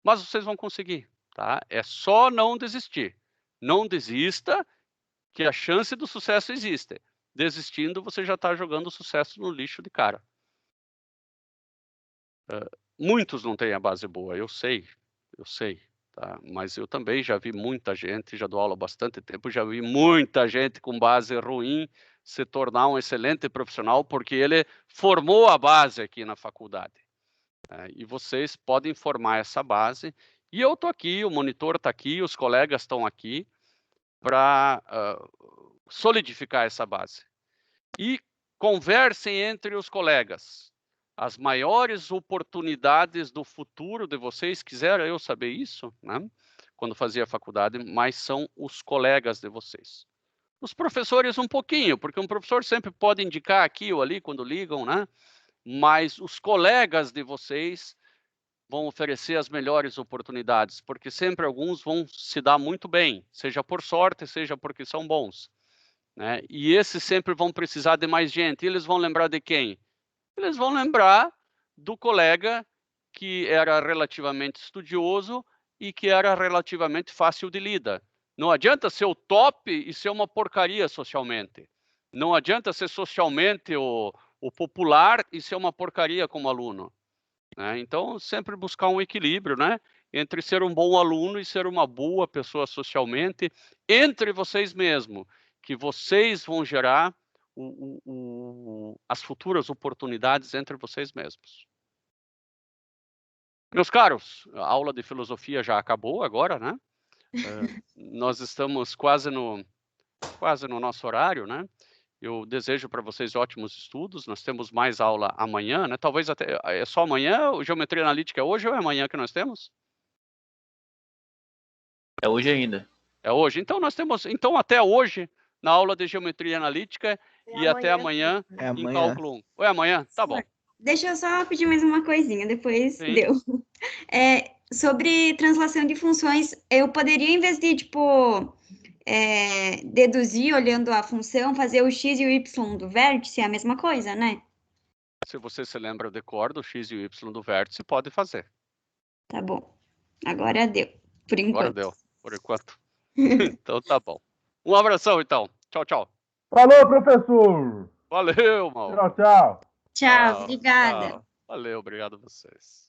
Mas vocês vão conseguir, tá? É só não desistir. Não desista, que a chance do sucesso existe. Desistindo, você já está jogando o sucesso no lixo de cara. Muitos não têm a base boa, eu sei, tá? Mas eu também já vi muita gente, já dou aula há bastante tempo, já vi muita gente com base ruim se tornar um excelente profissional, porque ele formou a base aqui na faculdade. E vocês podem formar essa base, e eu estou aqui, o monitor está aqui, os colegas estão aqui, para solidificar essa base. E conversem entre os colegas. As maiores oportunidades do futuro de vocês, quisera eu saber isso, né? Quando fazia faculdade, mas são os colegas de vocês. Os professores um pouquinho, porque um professor sempre pode indicar aqui ou ali quando ligam, né? Mas os colegas de vocês vão oferecer as melhores oportunidades, porque sempre alguns vão se dar muito bem, seja por sorte, seja porque são bons, né? E esses sempre vão precisar de mais gente. E eles vão lembrar de quem? Eles vão lembrar do colega que era relativamente estudioso e que era relativamente fácil de lida. Não adianta ser o top e ser uma porcaria socialmente. Não adianta ser socialmente o popular e ser uma porcaria como aluno, né? Então, sempre buscar um equilíbrio, né? Entre ser um bom aluno e ser uma boa pessoa socialmente, entre vocês mesmos, que vocês vão gerar as futuras oportunidades entre vocês mesmos. Meus caros, a aula de filosofia já acabou agora, né? Nós estamos quase no nosso horário, né? Eu desejo para vocês ótimos estudos. Nós temos mais aula amanhã, né? Talvez até é só amanhã. O Geometria Analítica é hoje ou é amanhã que nós temos? É hoje ainda. É hoje. Então nós temos, então até hoje na aula de Geometria Analítica e até amanhã em Cálculo 1. Ou é amanhã? Tá bom. Deixa eu só pedir mais uma coisinha, depois Sim. deu. Sobre translação de funções, eu poderia, em vez de, tipo, deduzir olhando a função, fazer o x e o y do vértice, é a mesma coisa, né? Se você se lembra de cor do x e o y do vértice, pode fazer. Tá bom. Agora deu, por enquanto. Agora deu, por enquanto. Então tá bom. Um abração, então. Tchau, tchau. Falou, professor! Valeu, Mauro. Tchau, tchau. Tchau, obrigada. Tchau. Valeu, obrigado a vocês.